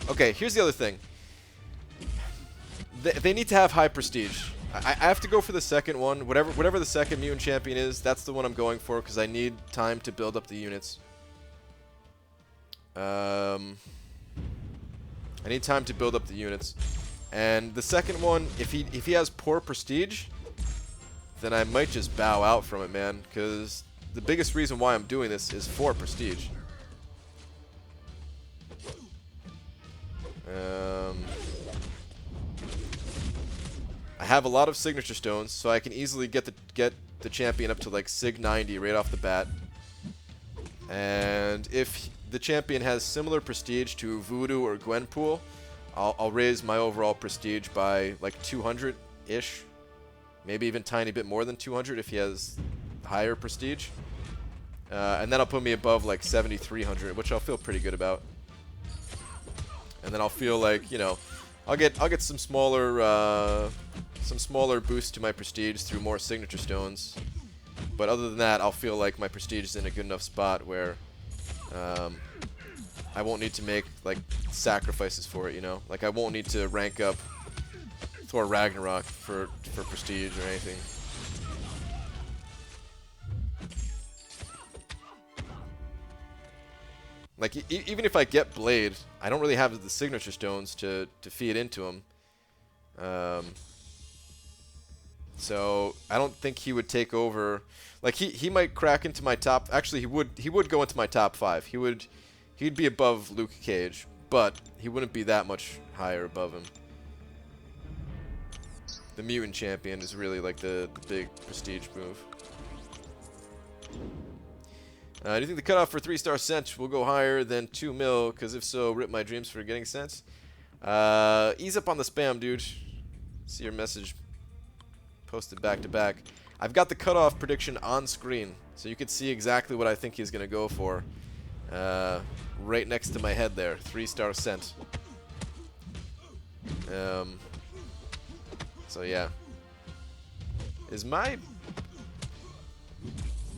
okay, here's the other thing. They need to have high prestige. I have to go for the second one. Whatever the second mutant champion is, that's the one I'm going for because I need time to build up the units. I need time to build up the units. And the second one, if he has poor prestige, then I might just bow out from it, man. Because the biggest reason why I'm doing this is for prestige. I have a lot of signature stones, so I can easily get the champion up to like Sig 90 right off the bat. And if the champion has similar prestige to Voodoo or Gwenpool, I'll raise my overall prestige by like 200-ish. Maybe even a tiny bit more than 200 if he has higher prestige. And then I'll put me above like 7,300, which I'll feel pretty good about. And then I'll feel like, you know, I'll get some smaller boost to my prestige through more signature stones. But other than that, I'll feel like my prestige is in a good enough spot where I won't need to make like sacrifices for it, you know? Like I won't need to rank up Thor Ragnarok for prestige or anything. Like even if I get Blade, I don't really have the signature stones to feed into him. So I don't think he would take over. Like he might crack into my top. Actually, he would go into my top 5. He'd be above Luke Cage, but he wouldn't be that much higher above him. The mutant champion is really like the big prestige move. Do you think the cutoff for 3-star Sent will go higher than 2 mil? Because if so, rip my dreams for getting Sent. Ease up on the spam, dude. See your message posted back to back. I've got the cutoff prediction on screen, so you can see exactly what I think he's going to go for. Right next to my head there, 3-star Sent. So yeah. Is my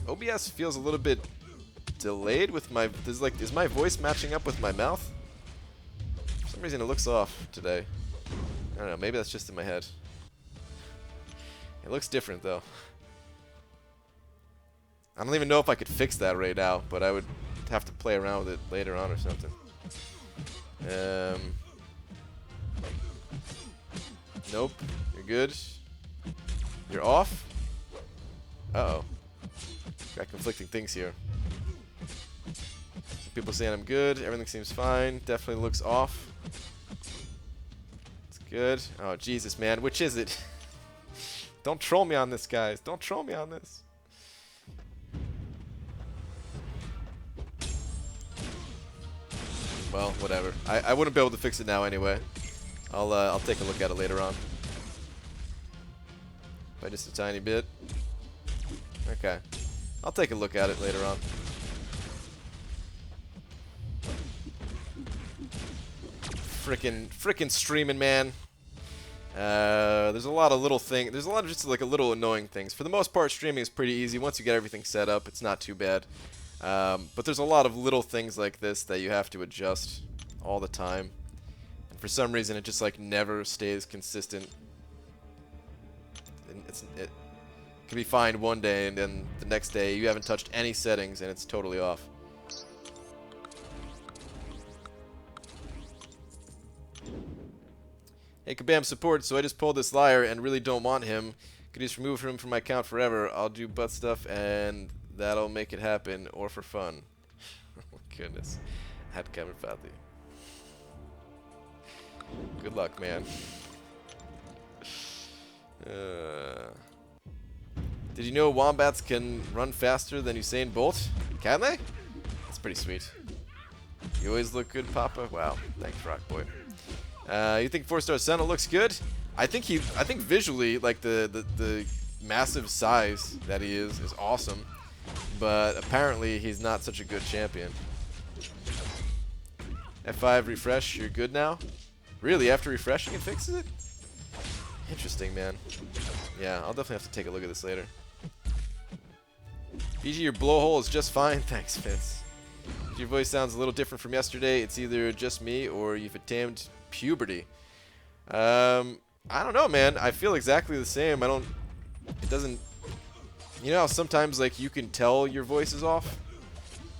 OBS feels a little bit delayed with my is my voice matching up with my mouth? For some reason it looks off today. I don't know, maybe that's just in my head. It looks different though. I don't even know if I could fix that right now, but I would have to play around with it later on or something. Nope. You're good. You're off? Uh-oh. Got conflicting things here. Some people saying I'm good. Everything seems fine. Definitely looks off. It's good. Oh, Jesus, man. Which is it? Don't troll me on this, guys. Don't troll me on this. Well, whatever. I wouldn't be able to fix it now anyway. I'll take a look at it later on. By just a tiny bit. Okay. I'll take a look at it later on. Frickin' streaming, man. There's a lot of little things. There's a lot of just like a little annoying things. For the most part, streaming is pretty easy. Once you get everything set up, it's not too bad. But there's a lot of little things like this that you have to adjust all the time. And for some reason, it just like never stays consistent. And it can be fine one day, and then the next day you haven't touched any settings, and it's totally off. Hey, Kabam support, so I just pulled this liar and really don't want him. Could you just remove him from my account forever? I'll do butt stuff and that'll make it happen, or for fun. Oh my goodness. Had to cover Fathy. Good luck, man. Did you know wombats can run faster than Usain Bolt? Can they? That's pretty sweet. You always look good, Papa. Wow, thanks, Rock Boy. You think 4-star Sentinel looks good? I think visually, like the massive size that he is awesome. But apparently he's not such a good champion. F5 refresh, you're good now? Really, after refreshing it fixes it? Interesting, man. Yeah, I'll definitely have to take a look at this later. BG, your blowhole is just fine. Thanks, Vince. Your voice sounds a little different from yesterday. It's either just me or you've attained puberty. I don't know, man. I feel exactly the same. I don't... It doesn't... You know how sometimes, like, you can tell your voice is off?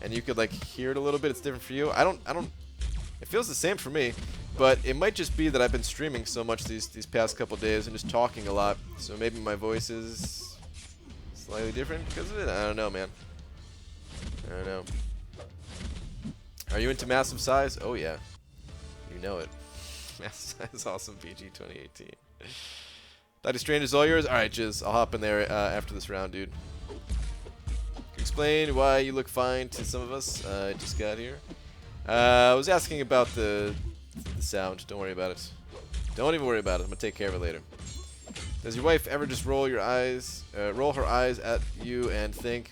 And you could, like, hear it a little bit. It's different for you. I don't... It feels the same for me. But it might just be that I've been streaming so much these past couple days and just talking a lot. So maybe my voice is slightly different because of it. I don't know, man. I don't know. Are you into massive size? Oh, yeah. You know it. Massive size awesome PG 2018. Doctor Strange is all yours? Alright, Jizz. I'll hop in there after this round, dude. Can you explain why you look fine to some of us? I just got here. I was asking about the sound. Don't worry about it. Don't even worry about it. I'm gonna take care of it later. Does your wife ever just roll her eyes at you and think,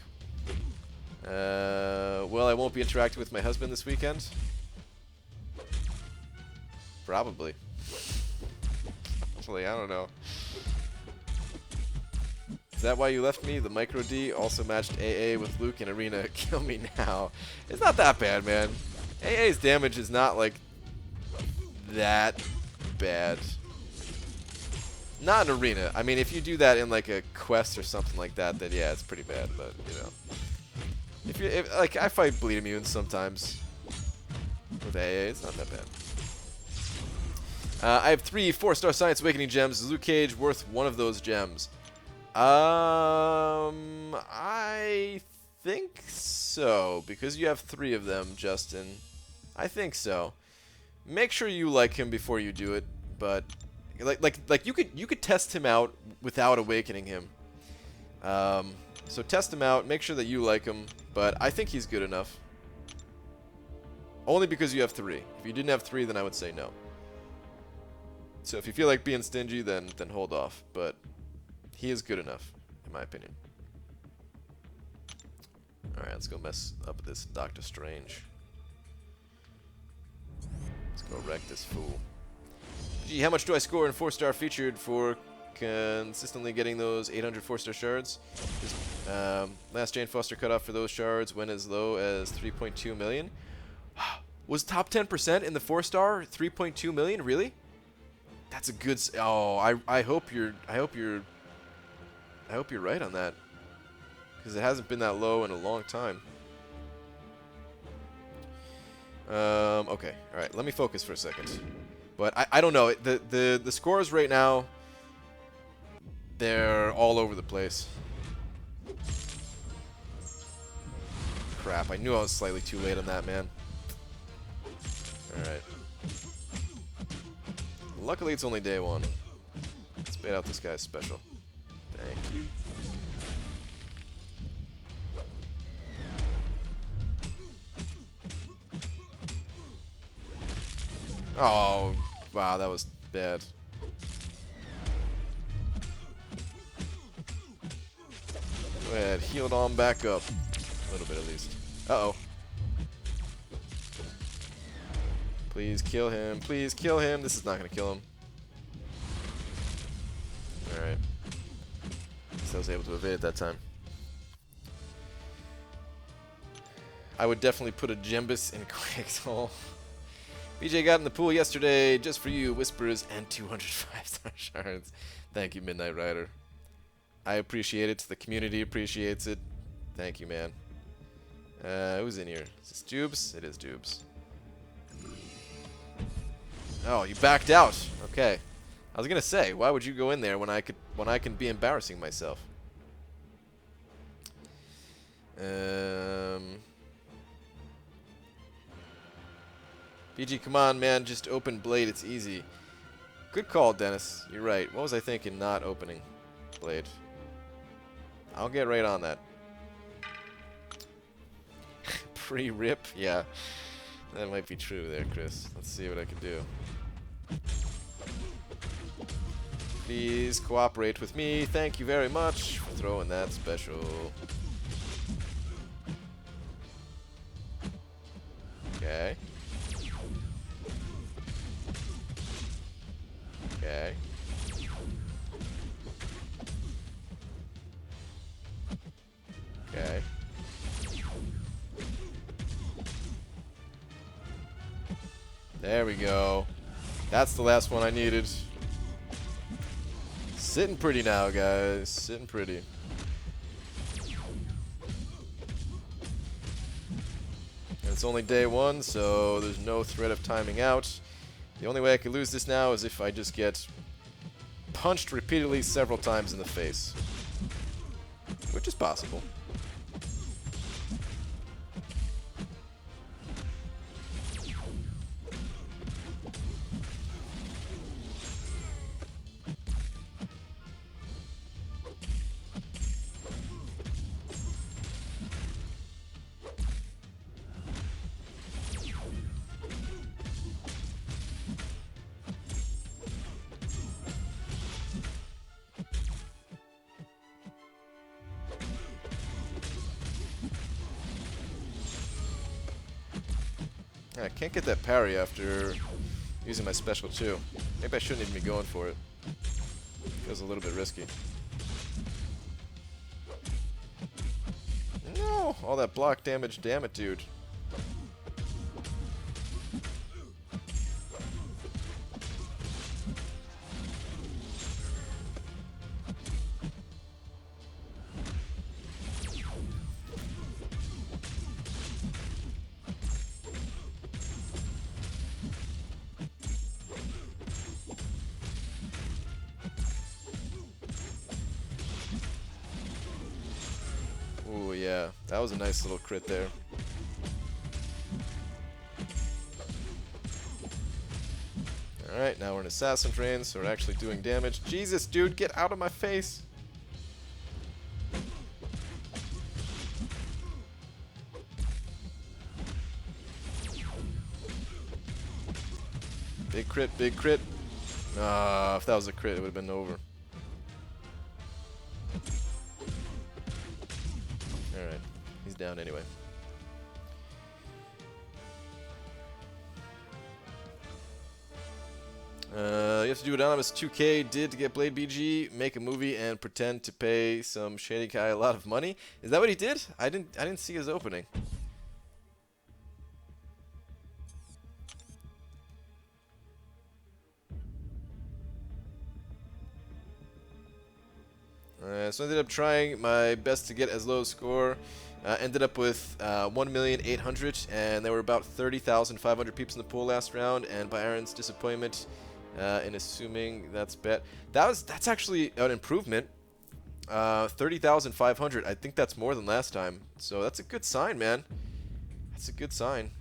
well, I won't be interacting with my husband this weekend? Probably. Actually, I don't know. Is that why you left me? The Micro D also matched AA with Luke in Arena. Kill me now. It's not that bad, man. AA's damage is not, like, that bad. Not in Arena. I mean, if you do that in, like, a quest or something like that, then yeah, it's pretty bad, but, you know. Like, I fight Bleed Immune sometimes with AA. It's not that bad. I have 3 4-star Science Awakening gems. Is Luke Cage worth one of those gems? I think so, because you have 3 of them, Justin. I think so. Make sure you like him before you do it, but like you could test him out without awakening him. So test him out, make sure that you like him, but I think he's good enough. Only because you have 3. If you didn't have 3, then I would say no. So if you feel like being stingy, then hold off. But he is good enough, in my opinion. Alright, let's go mess up this Doctor Strange. Let's go wreck this fool. Gee, how much do I score in 4-star featured for consistently getting those 800 4-star shards? Just, last Jane Foster cutoff for those shards went as low as 3.2 million. Was top 10% in the 4-star 3.2 million? Really? That's a good. Oh, I hope you're right on that, because it hasn't been that low in a long time. Okay, all right. Let me focus for a second. But I don't know. The scores right now, they're all over the place. Crap! I knew I was slightly too late on that, man. All right. Luckily, it's only day 1. Let's bait out this guy's special. Thank you. Oh, wow, that was bad. Go ahead, heal it on back up. A little bit, at least. Uh-oh. Please kill him. Please kill him. This is not going to kill him. Alright. So I was able to evade it that time. I would definitely put a Gembus in Quick's hole. BJ got in the pool yesterday just for you. Whispers and 205-star shards. Thank you, Midnight Rider. I appreciate it. The community appreciates it. Thank you, man. Who's in here? Is this Jubes? It is Jubes. Oh, you backed out. Okay. I was gonna say, why would you go in there when I can be embarrassing myself? BG, come on, man. Just open Blade. It's easy. Good call, Dennis. You're right. What was I thinking? Not opening Blade. I'll get right on that. Pre-rip? Yeah. That might be true there, Chris. Let's see what I can do. Please cooperate with me. Thank you very much for throwing that special. Okay. Okay. Okay. There we go. That's the last one I needed. Sitting pretty now, guys. Sitting pretty. And it's only day one, so there's no threat of timing out. The only way I could lose this now is if I just get punched repeatedly several times in the face. Which is possible. I can't get that parry after using my special too. Maybe I shouldn't even be going for it. Feels a little bit risky. No! All that block damage, damn it, dude. Ooh, yeah. That was a nice little crit there. Alright, now we're in assassin frame, so we're actually doing damage. Jesus, dude, get out of my face! Big crit, big crit. Ah, if that was a crit, it would have been over. Alright, he's down anyway. You have to do Anonymous 2K did to get Blade BG, make a movie and pretend to pay some shady guy a lot of money. Is that what he did? I didn't see his opening. So I ended up trying my best to get as low a score. Ended up with 1,800,000, and there were about 30,500 peeps in the pool last round. And by Aaron's disappointment, in assuming that's bet, that's actually an improvement. 30,500. I think that's more than last time. So that's a good sign, man. That's a good sign.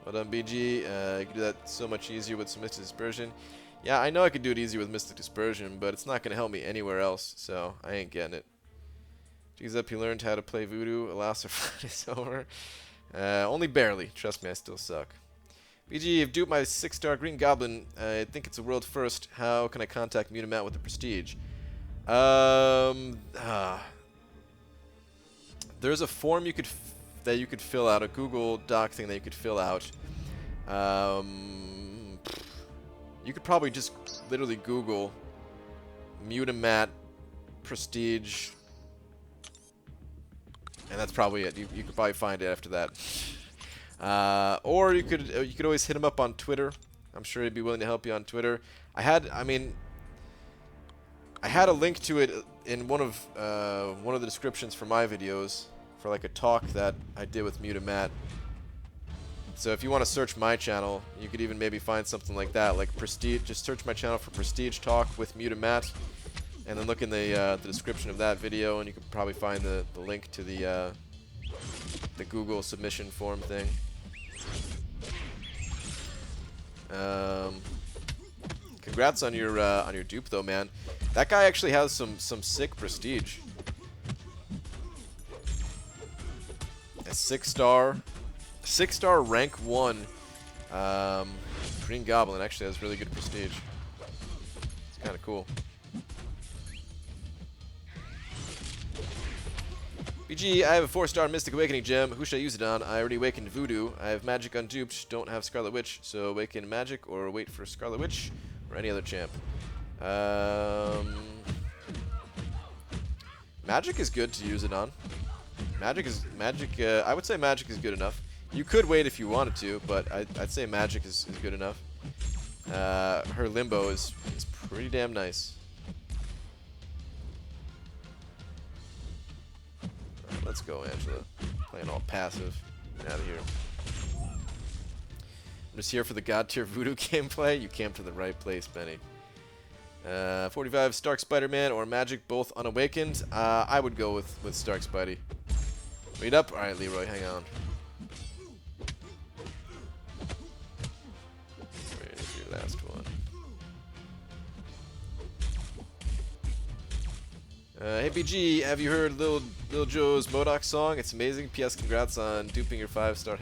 Well done, BG. You can do that so much easier with some Mystic Dispersion. Yeah, I know I could do it easier with Mystic Dispersion, but it's not going to help me anywhere else, so I ain't getting it. G's up, he learned how to play Voodoo. Alas, our fight is over. Only barely. Trust me, I still suck. BG, you've duped my 6-star Green Goblin. I think it's a world first. How can I contact Mutamat with the Prestige? There's a form that you could fill out, a Google Doc thing that you could fill out. You could probably just literally Google Mutamat Prestige, and that's probably it. You could probably find it after that. Or you could always hit him up on Twitter. I'm sure he'd be willing to help you on Twitter. I had a link to it in one of the descriptions for my videos for like a talk that I did with Mutamat. So if you want to search my channel, you could even maybe find something like that, like Prestige. Just search my channel for Prestige Talk with Mutamat, and then look in the description of that video, and you could probably find the link to the Google submission form thing. Congrats on your dupe though, man. That guy actually has some sick prestige. A 6-star rank 1 Green Goblin actually has really good prestige. It's kind of cool. BG, I have a 4-star Mystic Awakening gem. Who should I use it on? I already awakened Voodoo. I have Magic unduped. Don't have Scarlet Witch, so awaken Magic or wait for Scarlet Witch or any other champ. Magic is good to use it on. I would say Magic is good enough. You could wait if you wanted to, but I'd say magic is good enough. Her limbo is pretty damn nice. Alright, let's go, Angela. Playing all passive. Get out of here. I'm just here for the god tier voodoo gameplay. You came to the right place, Benny. 45 Stark Spider-Man or Magic, both unawakened. I would go with Stark Spidey. Wait up. Alright, Leroy, hang on. Where's your last one? Hey BG, have you heard Lil Joe's MODOK song? It's amazing. PS, congrats on duping your 5-star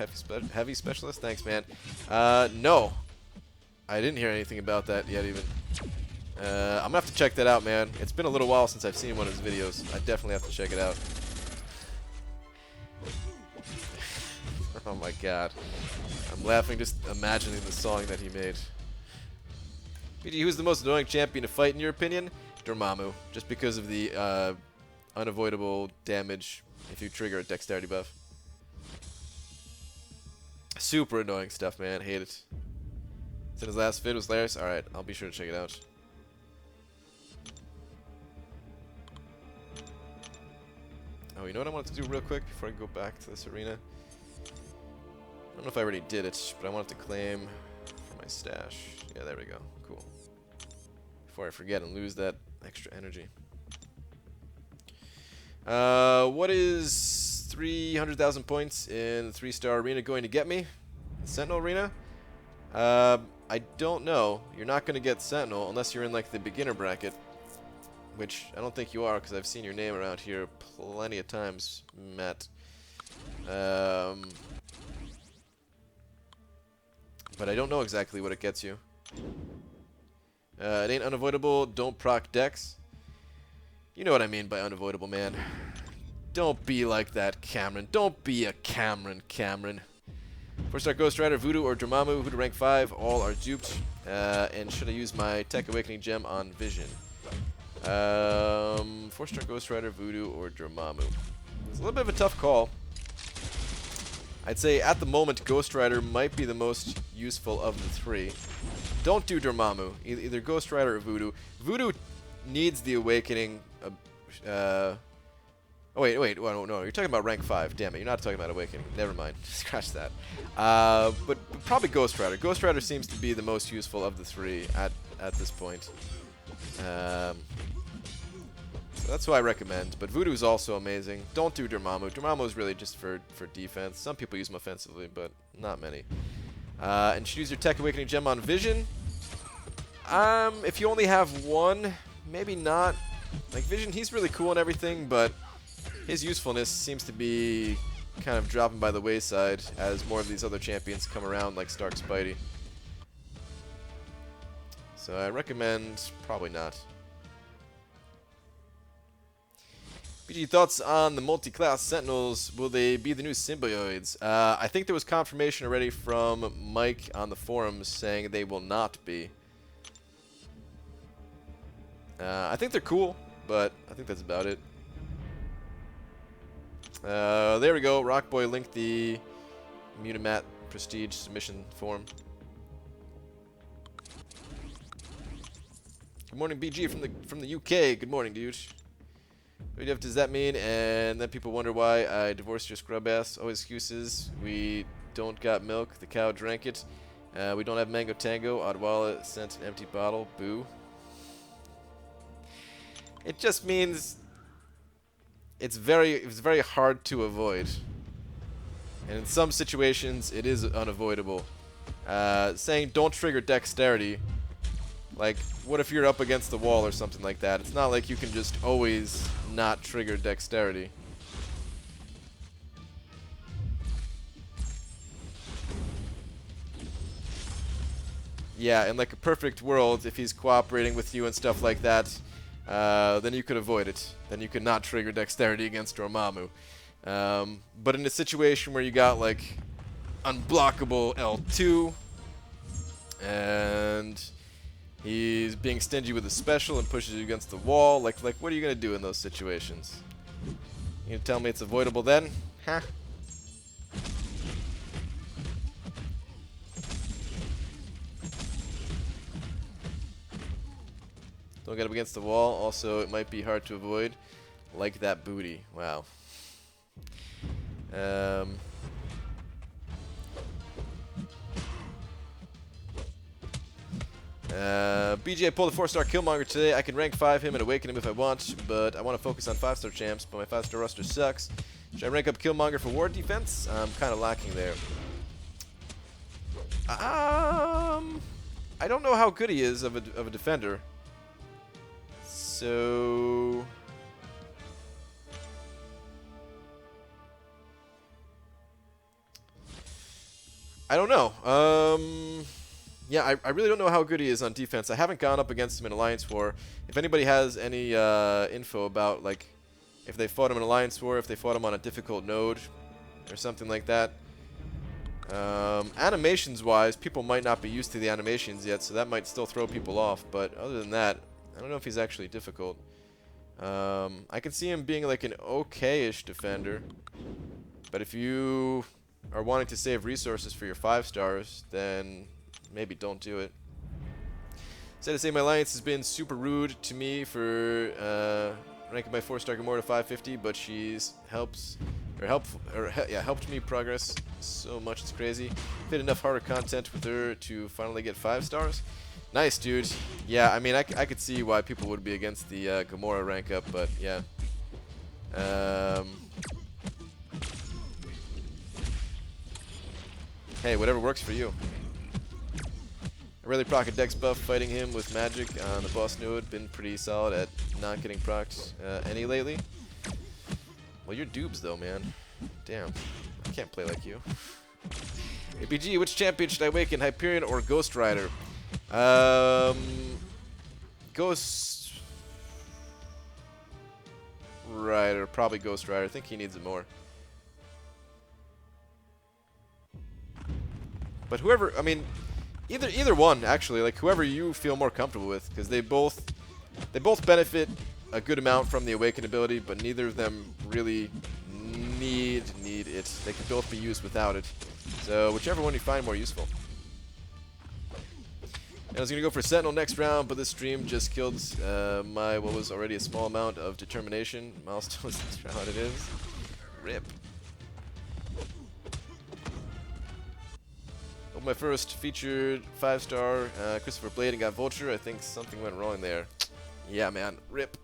heavy specialist. Thanks, man. No. I didn't hear anything about that yet, even. I'm gonna have to check that out, man. It's been a little while since I've seen one of his videos. I definitely have to check it out. Oh my god. I'm laughing just imagining the song that he made. BG, who's the most annoying champion to fight in your opinion? Dormammu, just because of the unavoidable damage if you trigger a dexterity buff. Super annoying stuff, man. Hate it. It's in his last vid, was hilarious. Alright, I'll be sure to check it out. Oh, you know what I wanted to do real quick before I go back to this arena? I don't know if I already did it, but I wanted to claim for my stash. Yeah, there we go. Cool. Before I forget and lose that extra energy. What is 300,000 points in the 3-star arena going to get me? Sentinel arena? I don't know. You're not going to get Sentinel unless you're in like the beginner bracket, which I don't think you are because I've seen your name around here plenty of times, Matt. But I don't know exactly what it gets you. It ain't unavoidable. Don't proc dex. You know what I mean by unavoidable, man. Don't be like that, Cameron. Don't be a Cameron. 4-star Ghost Rider, Voodoo, or Dormammu. Voodoo rank 5. All are duped. And should I use my Tech Awakening gem on Vision? 4-star Ghost Rider, Voodoo, or Dormammu. It's a little bit of a tough call. I'd say at the moment Ghost Rider might be the most useful of the three. Don't do Dormammu. Either Ghost Rider or Voodoo. Voodoo needs the Awakening. Oh, wait. Well, no, you're talking about rank 5. Damn it, you're not talking about Awakening. Never mind. Scratch that. But probably Ghost Rider. Ghost Rider seems to be the most useful of the three at this point. So that's what I recommend. But Voodoo is also amazing. Don't do Dormammu. Dormammu is really just for defense. Some people use him offensively, but not many. And you should use your Tech Awakening gem on Vision. If you only have one, maybe not. Like Vision, he's really cool and everything, but his usefulness seems to be kind of dropping by the wayside as more of these other champions come around, like Stark Spidey. So I recommend probably not. BG, thoughts on the multi-class Sentinels? Will they be the new symbioids? I think there was confirmation already from Mike on the forums saying they will not be. I think they're cool, but I think that's about it. There we go. Rockboy linked the Munimat Prestige submission form. Good morning, BG from the UK. Good morning, dude. What does that mean? And then people wonder why I divorced your scrub ass. Oh, excuses. We don't got milk. The cow drank it. We don't have mango tango. Odwalla sent an empty bottle. Boo. It just means it's very hard to avoid. And in some situations, it is unavoidable. Saying don't trigger dexterity. Like, what if you're up against the wall or something like that? It's not like you can just always not trigger dexterity. Yeah, in like a perfect world, if he's cooperating with you and stuff like that, then you could avoid it. Then you could not trigger dexterity against Dormammu. But in a situation where you got like unblockable L2 and he's being stingy with a special and pushes you against the wall, like what are you gonna do in those situations? You gonna tell me it's avoidable then? Huh? Don't get up against the wall. Also, it might be hard to avoid. Like that booty. Wow. BJ pulled a 4-star Killmonger today. I can rank 5 him and awaken him if I want, but I want to focus on 5-star champs, but my 5-star roster sucks. Should I rank up Killmonger for ward defense? I'm kind of lacking there. I don't know how good he is of a defender. So... I don't know. Yeah, I really don't know how good he is on defense. I haven't gone up against him in Alliance War. If anybody has any info about, like, if they fought him in Alliance War, if they fought him on a difficult node, or something like that. Animations-wise, people might not be used to the animations yet, so that might still throw people off. But other than that, I don't know if he's actually difficult. I can see him being, like, an okay-ish defender. But if you are wanting to save resources for your 5 stars, then maybe don't do it. Sad to say, my alliance has been super rude to me for ranking my 4-star Gamora to 550, but she's helped me progress so much it's crazy. Fit enough harder content with her to finally get 5 stars. Nice, dude. Yeah, I mean, I could see why people would be against the Gamora rank up, but yeah. Hey, whatever works for you. I really proc a dex buff fighting him with magic on the boss node. Been pretty solid at not getting procs any lately. Well, you're dubs though, man. Damn. I can't play like you. APG, which champion should I awaken, Hyperion or Ghost Rider? Ghost Rider. Probably Ghost Rider. I think he needs it more. But whoever, I mean, either one actually, like whoever you feel more comfortable with, because they both benefit a good amount from the awaken ability, but neither of them really need it. They can both be used without it. So whichever one you find more useful. And I was gonna go for Sentinel next round, but this stream just killed my what was already a small amount of determination. Milestones this round it is. Rip. My first featured 5-star Christopher Blade and got Vulture. I think something went wrong there. Yeah, man. Rip.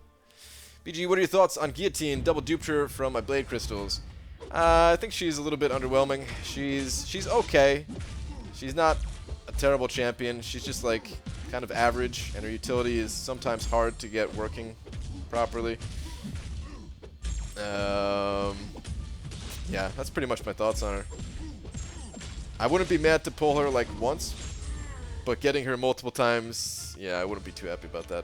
BG, what are your thoughts on Guillotine? Double duped her from my Blade Crystals. I think she's a little bit underwhelming. She's okay. She's not a terrible champion. She's just like kind of average, and her utility is sometimes hard to get working properly. Yeah, that's pretty much my thoughts on her. I wouldn't be mad to pull her like once, but getting her multiple times, yeah, I wouldn't be too happy about that.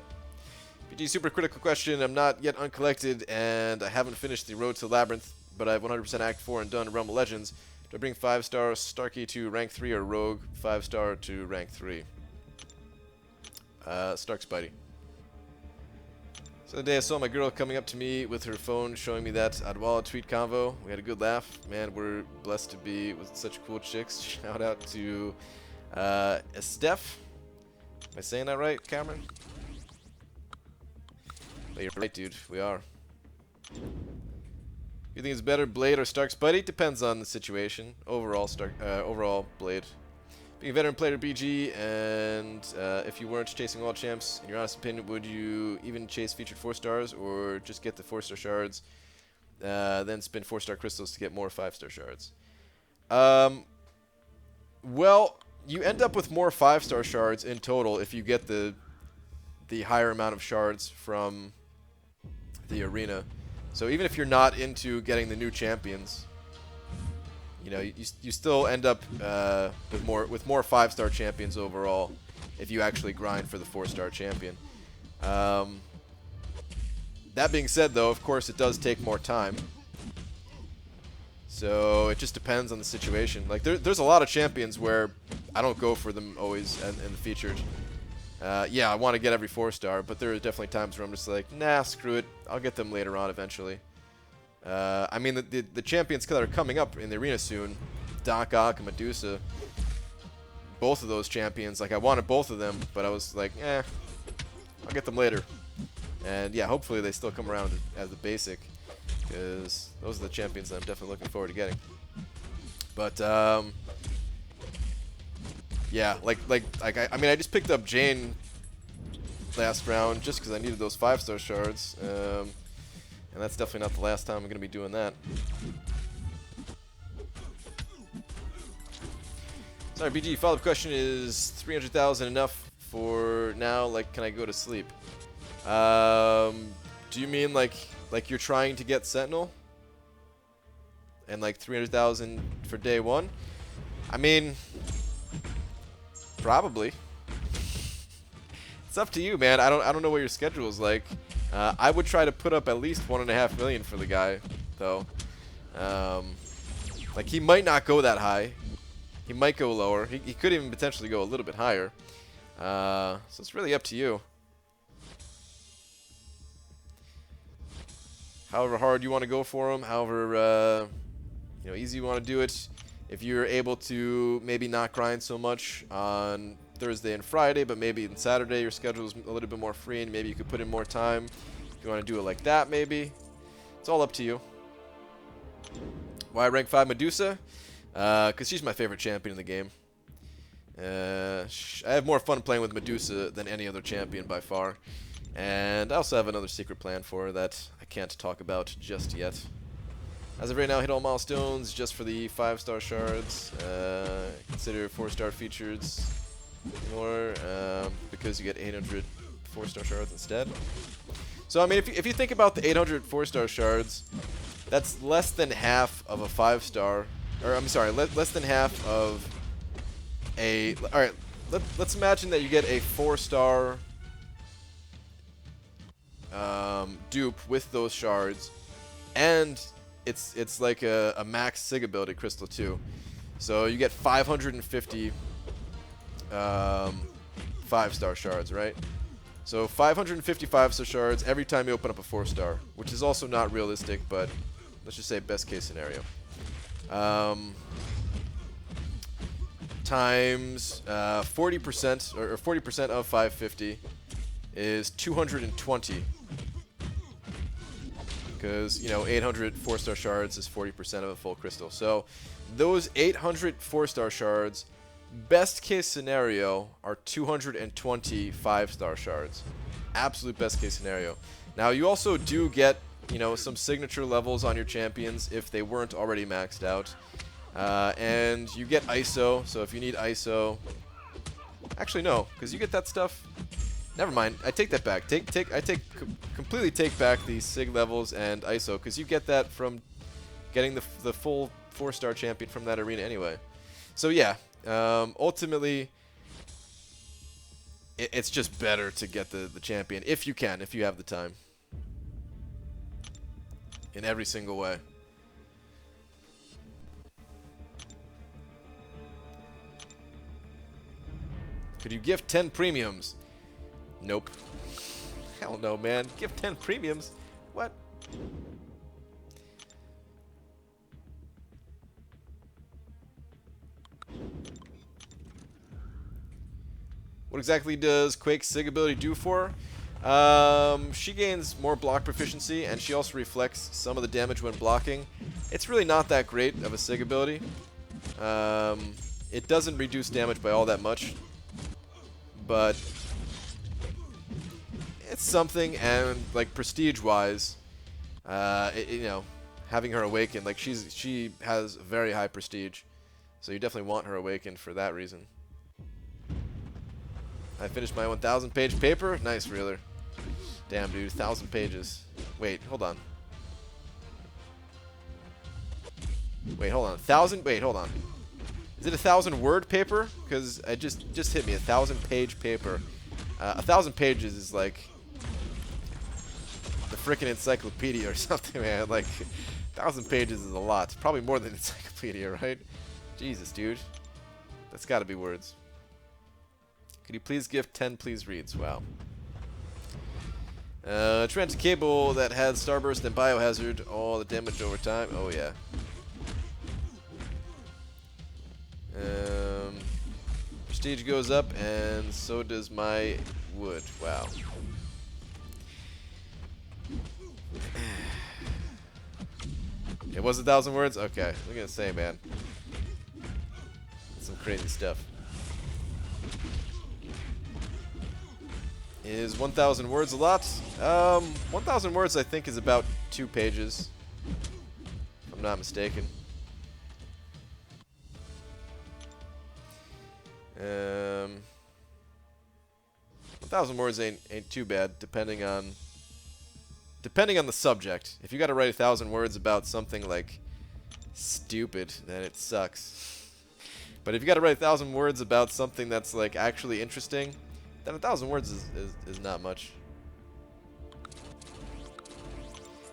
BG, super critical question. I'm not yet uncollected, and I haven't finished the Road to Labyrinth, but I have 100% Act 4 and done Realm of Legends. Do I bring 5-star Starkey to rank 3 or Rogue 5-star to rank 3? Stark Spidey. So the day I saw my girl coming up to me with her phone showing me that Adwala tweet convo. We had a good laugh. Man, we're blessed to be with such cool chicks. Shout out to Steph. Am I saying that right, Cameron? But you're right, dude. We are. You think it's better, Blade or Stark Spidey? Depends on the situation. Overall, overall, Blade. Being a veteran player, BG, and if you weren't chasing all champs, in your honest opinion, would you even chase featured 4-stars or just get the 4-star shards, then spin 4-star crystals to get more 5-star shards? Well, you end up with more 5-star shards in total if you get the higher amount of shards from the arena. So even if you're not into getting the new champions, you know, you still end up with more 5-star champions overall if you actually grind for the 4-star champion. That being said, though, of course, it does take more time. So it just depends on the situation. Like there's a lot of champions where I don't go for them always in the featured. Yeah, I want to get every 4-star, but there are definitely times where I'm just like, nah, screw it. I'll get them later on eventually. I mean, the champions that are coming up in the arena soon, Doc Ock and Medusa, both of those champions, like I wanted both of them, but I was like, I'll get them later. And yeah, hopefully they still come around as the basic, because those are the champions that I'm definitely looking forward to getting. But yeah, I mean, I just picked up Jane last round just because I needed those 5-star shards, and that's definitely not the last time I'm going to be doing that. Sorry, BG, follow-up question, is 300,000 enough for now? Like, can I go to sleep? Do you mean like you're trying to get Sentinel? And like 300,000 for day one? I mean, probably. It's up to you, man. I don't know what your schedule is like. I would try to put up at least 1.5 million for the guy, though. Like, he might not go that high. He might go lower. He could even potentially go a little bit higher. So it's really up to you. However hard you want to go for him, however easy you want to do it. If you're able to maybe not grind so much on Thursday and Friday, but maybe on Saturday your schedule is a little bit more free and maybe you could put in more time. If you want to do it like that, maybe. It's all up to you. Why rank 5 Medusa? Because she's my favorite champion in the game. I have more fun playing with Medusa than any other champion by far. And I also have another secret plan for her that I can't talk about just yet. As of right now, hit all milestones just for the 5-star shards. Consider 4-star features more because you get 800 4-star shards instead. So I mean, if you think about the 800 4-star shards, that's less than half of a 5-star, or I'm sorry, less than half of a. All right, let's imagine that you get a 4-star dupe with those shards, and it's like a max sig ability crystal too. So you get 550 5-star shards, right? So 550 5-star shards every time you open up a 4-star, which is also not realistic, but let's just say best case scenario. Times 40% or 40% of 550 is 220. Because, 800 4-star shards is 40% of a full crystal. So those 800 4-star shards, best case scenario, are 220 5-star shards. Absolute best case scenario. Now, you also do get, some signature levels on your champions if they weren't already maxed out. And you get ISO, so if you need ISO... Actually, no, because you get that stuff... Never mind, I take that back. Completely take back the sig levels and ISO, because you get that from getting the full 4-star champion from that arena anyway. So yeah, ultimately, it's just better to get the champion if you can, if you have the time. In every single way. Could you gift 10 premiums? Nope. Hell no, man. Gift 10 premiums? What? What exactly does Quake's sig ability do for her? She gains more block proficiency, and she also reflects some of the damage when blocking. It's really not that great of a sig ability. It doesn't reduce damage by all that much, but it's something. And like prestige-wise, having her awakened, like she has very high prestige, so you definitely want her awakened for that reason. I finished my 1,000-page paper. Nice, Reeler. Damn, dude, 1,000 pages. Wait, hold on. Wait, hold on. 1,000? Wait, hold on. Is it a 1,000-word paper? Because it just hit me. 1,000-page paper. 1,000 pages is like the frickin' encyclopedia or something, man. Like, 1,000 pages is a lot. It's probably more than encyclopedia, right? Jesus, dude. That's got to be words. Could you please gift 10 please reads? Wow. Trent cable that had Starburst and Biohazard. All the damage over time. Oh, yeah. prestige goes up, and so does my wood. Wow. It was 1,000 words? Okay, I'm gonna say, man. Some crazy stuff. Is 1,000 words a lot? 1,000 words I think is about 2 pages. If I'm not mistaken. 1,000 words ain't too bad, depending on the subject. If you got to write 1,000 words about something like stupid, then it sucks. But if you got to write 1,000 words about something that's like actually interesting, then 1,000 words is not much.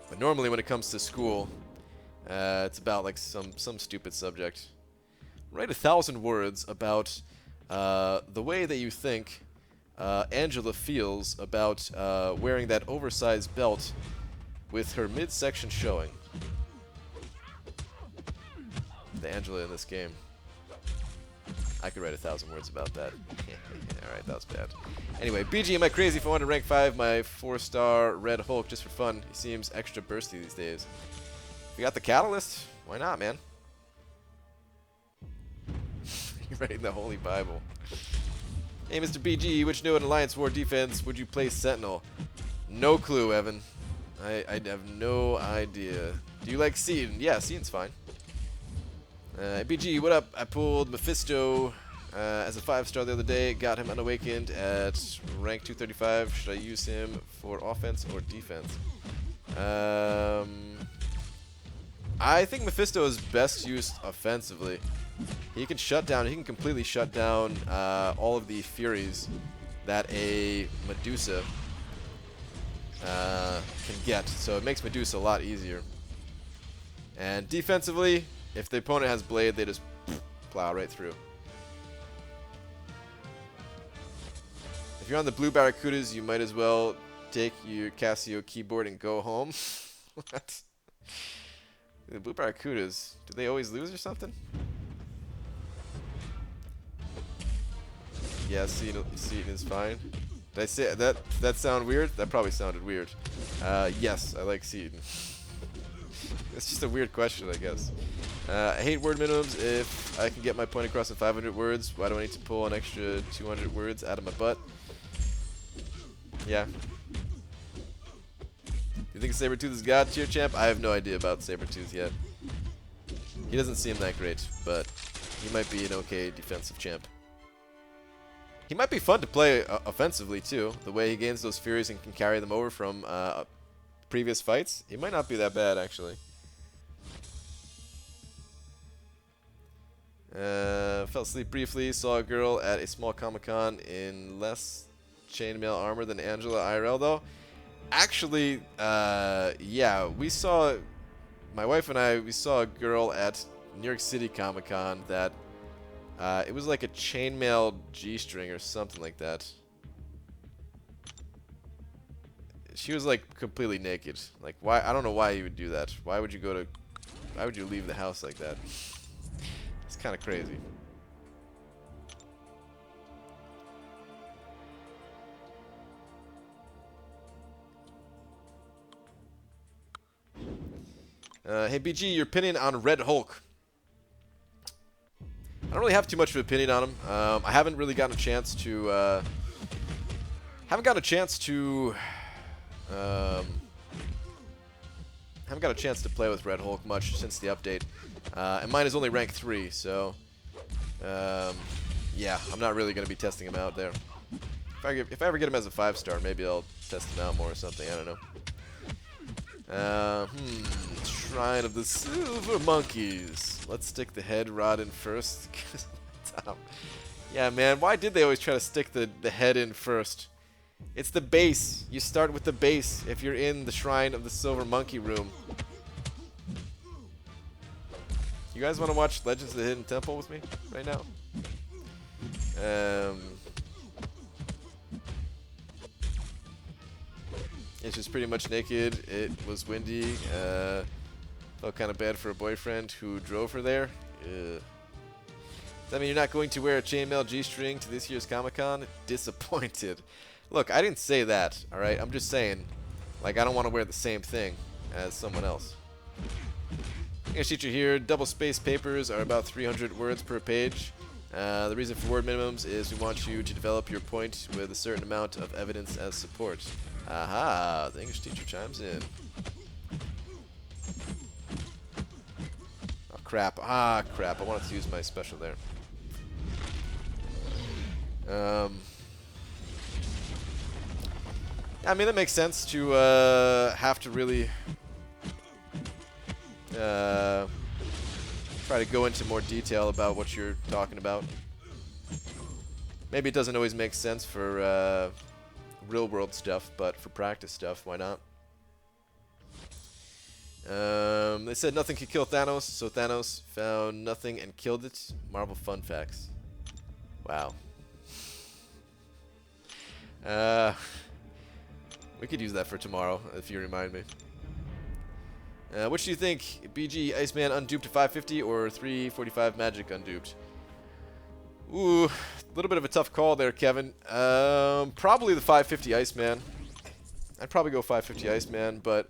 But normally when it comes to school, it's about like some stupid subject. Write 1,000 words about the way that you think Angela feels about wearing that oversized belt with her midsection showing. The Angela in this game. I could write 1,000 words about that. Alright, that was bad. Anyway, BG, am I crazy if I want to rank 5 my 4-star Red Hulk just for fun? He seems extra bursty these days. If you got the catalyst, why not, man? You're writing the Holy Bible. Hey, Mr. BG, which node in Alliance War defense would you play Sentinel? No clue, Evan. I have no idea. Do you like Seed? Yeah, Seed's fine. BG, what up? I pulled Mephisto as a 5-star the other day. Got him unawakened at rank 235. Should I use him for offense or defense? I think Mephisto is best used offensively. He can completely shut down all of the Furies that a Medusa can get. So it makes Medusa a lot easier. And defensively, if the opponent has Blade, they just plow right through. If you're on the Blue Barracudas, you might as well take your Casio keyboard and go home. What? The Blue Barracudas, do they always lose or something? Yeah, Seaton is fine. Did I say that? Did that sound weird? That probably sounded weird. Yes, I like Seaton. It's just a weird question, I guess. I hate word minimums. If I can get my point across in 500 words, why do I need to pull an extra 200 words out of my butt? Yeah. You think Sabretooth is God tier champ? I have no idea about Sabretooth yet. He doesn't seem that great, but he might be an okay defensive champ. He might be fun to play offensively, too. The way he gains those Furies and can carry them over from previous fights. He might not be that bad, actually. Fell asleep briefly. Saw a girl at a small Comic-Con in less chainmail armor than Angela IRL, though. Actually, yeah, we saw... My wife and I, we saw a girl at New York City Comic-Con that... it was like a chainmail G-string or something like that. She was like completely naked. Like, why? I don't know why you would do that. Why would you leave the house like that? It's kind of crazy. Hey BG, your opinion on Red Hulk? I don't really have too much of an opinion on him. I haven't really gotten a chance to play with Red Hulk much since the update. And mine is only rank 3, so yeah, I'm not really going to be testing him out there. If I ever get him as a 5-star, maybe I'll test him out more or something. I don't know. Shrine of the Silver Monkeys. Let's stick the head rod in first. Yeah, man, why did they always try to stick the head in first? It's the base. You start with the base if you're in the Shrine of the Silver Monkey room. You guys want to watch Legends of the Hidden Temple with me right now? It's just pretty much naked. It was windy. Felt kind of bad for a boyfriend who drove her there. Does that mean you're not going to wear a chainmail G-string to this year's Comic-Con? Disappointed. Look, I didn't say that, alright? I'm just saying, like, I don't want to wear the same thing as someone else. English teacher here. Double space papers are about 300 words per page. The reason for word minimums is we want you to develop your point with a certain amount of evidence as support. Aha! The English teacher chimes in. Oh, crap. Ah, crap. I wanted to use my special there. I mean, that makes sense to have to really try to go into more detail about what you're talking about. Maybe it doesn't always make sense for real world stuff, but for practice stuff, why not? They said nothing could kill Thanos, so Thanos found nothing and killed it. Marvel fun facts. Wow. We could use that for tomorrow, if you remind me. Which do you think? BG Iceman unduped to 550 or 345 Magic unduped? Ooh, a little bit of a tough call there, Kevin. Probably the 550 Iceman. I'd probably go 550 Iceman, but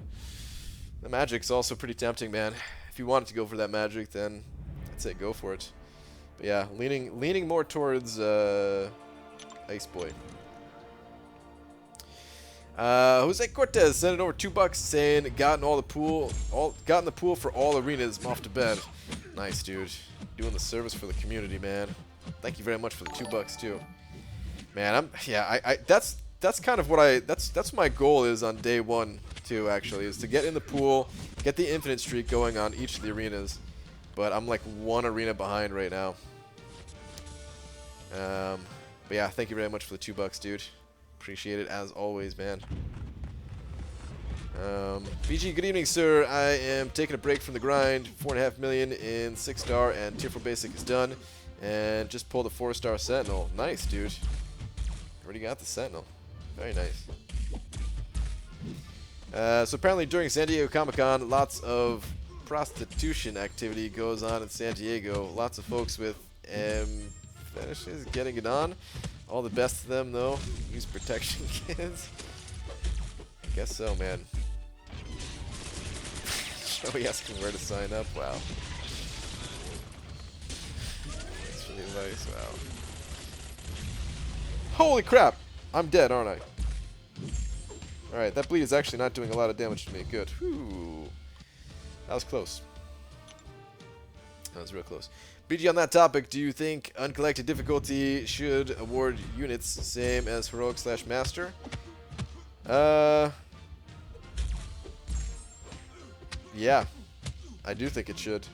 the Magic's also pretty tempting, man. If you wanted to go for that Magic, then I'd say go for it. But yeah, leaning more towards Ice Boy. Jose Cortez sent it over $2 saying got in the pool for all arenas. I'm off to bed. Nice, dude. Doing the service for the community, man. Thank you very much for the $2 too. Man, that's kind of what that's my goal is on day one too, actually, is to get in the pool, get the infinite streak going on each of the arenas. But I'm like one arena behind right now. But yeah, thank you very much for the $2, dude. Appreciate it as always, man. BG, good evening, sir. I am taking a break from the grind. 4.5 million in 6-star and tier 4 basic is done. And just pulled a 4-star Sentinel. Nice, dude. Already got the Sentinel. Very nice. So apparently during San Diego Comic-Con, lots of prostitution activity goes on in San Diego. Lots of folks with fetishes getting it on. All the best of them, though. Use protection kids. I guess so, man. Joey asking where to sign up. Wow. Thanks for the advice. Wow. Holy crap! I'm dead, aren't I? Alright, that bleed is actually not doing a lot of damage to me. Good. Whew. That was close. That was real close. BG, on that topic, do you think uncollected difficulty should award units same as heroic/master? Yeah, I do think it should.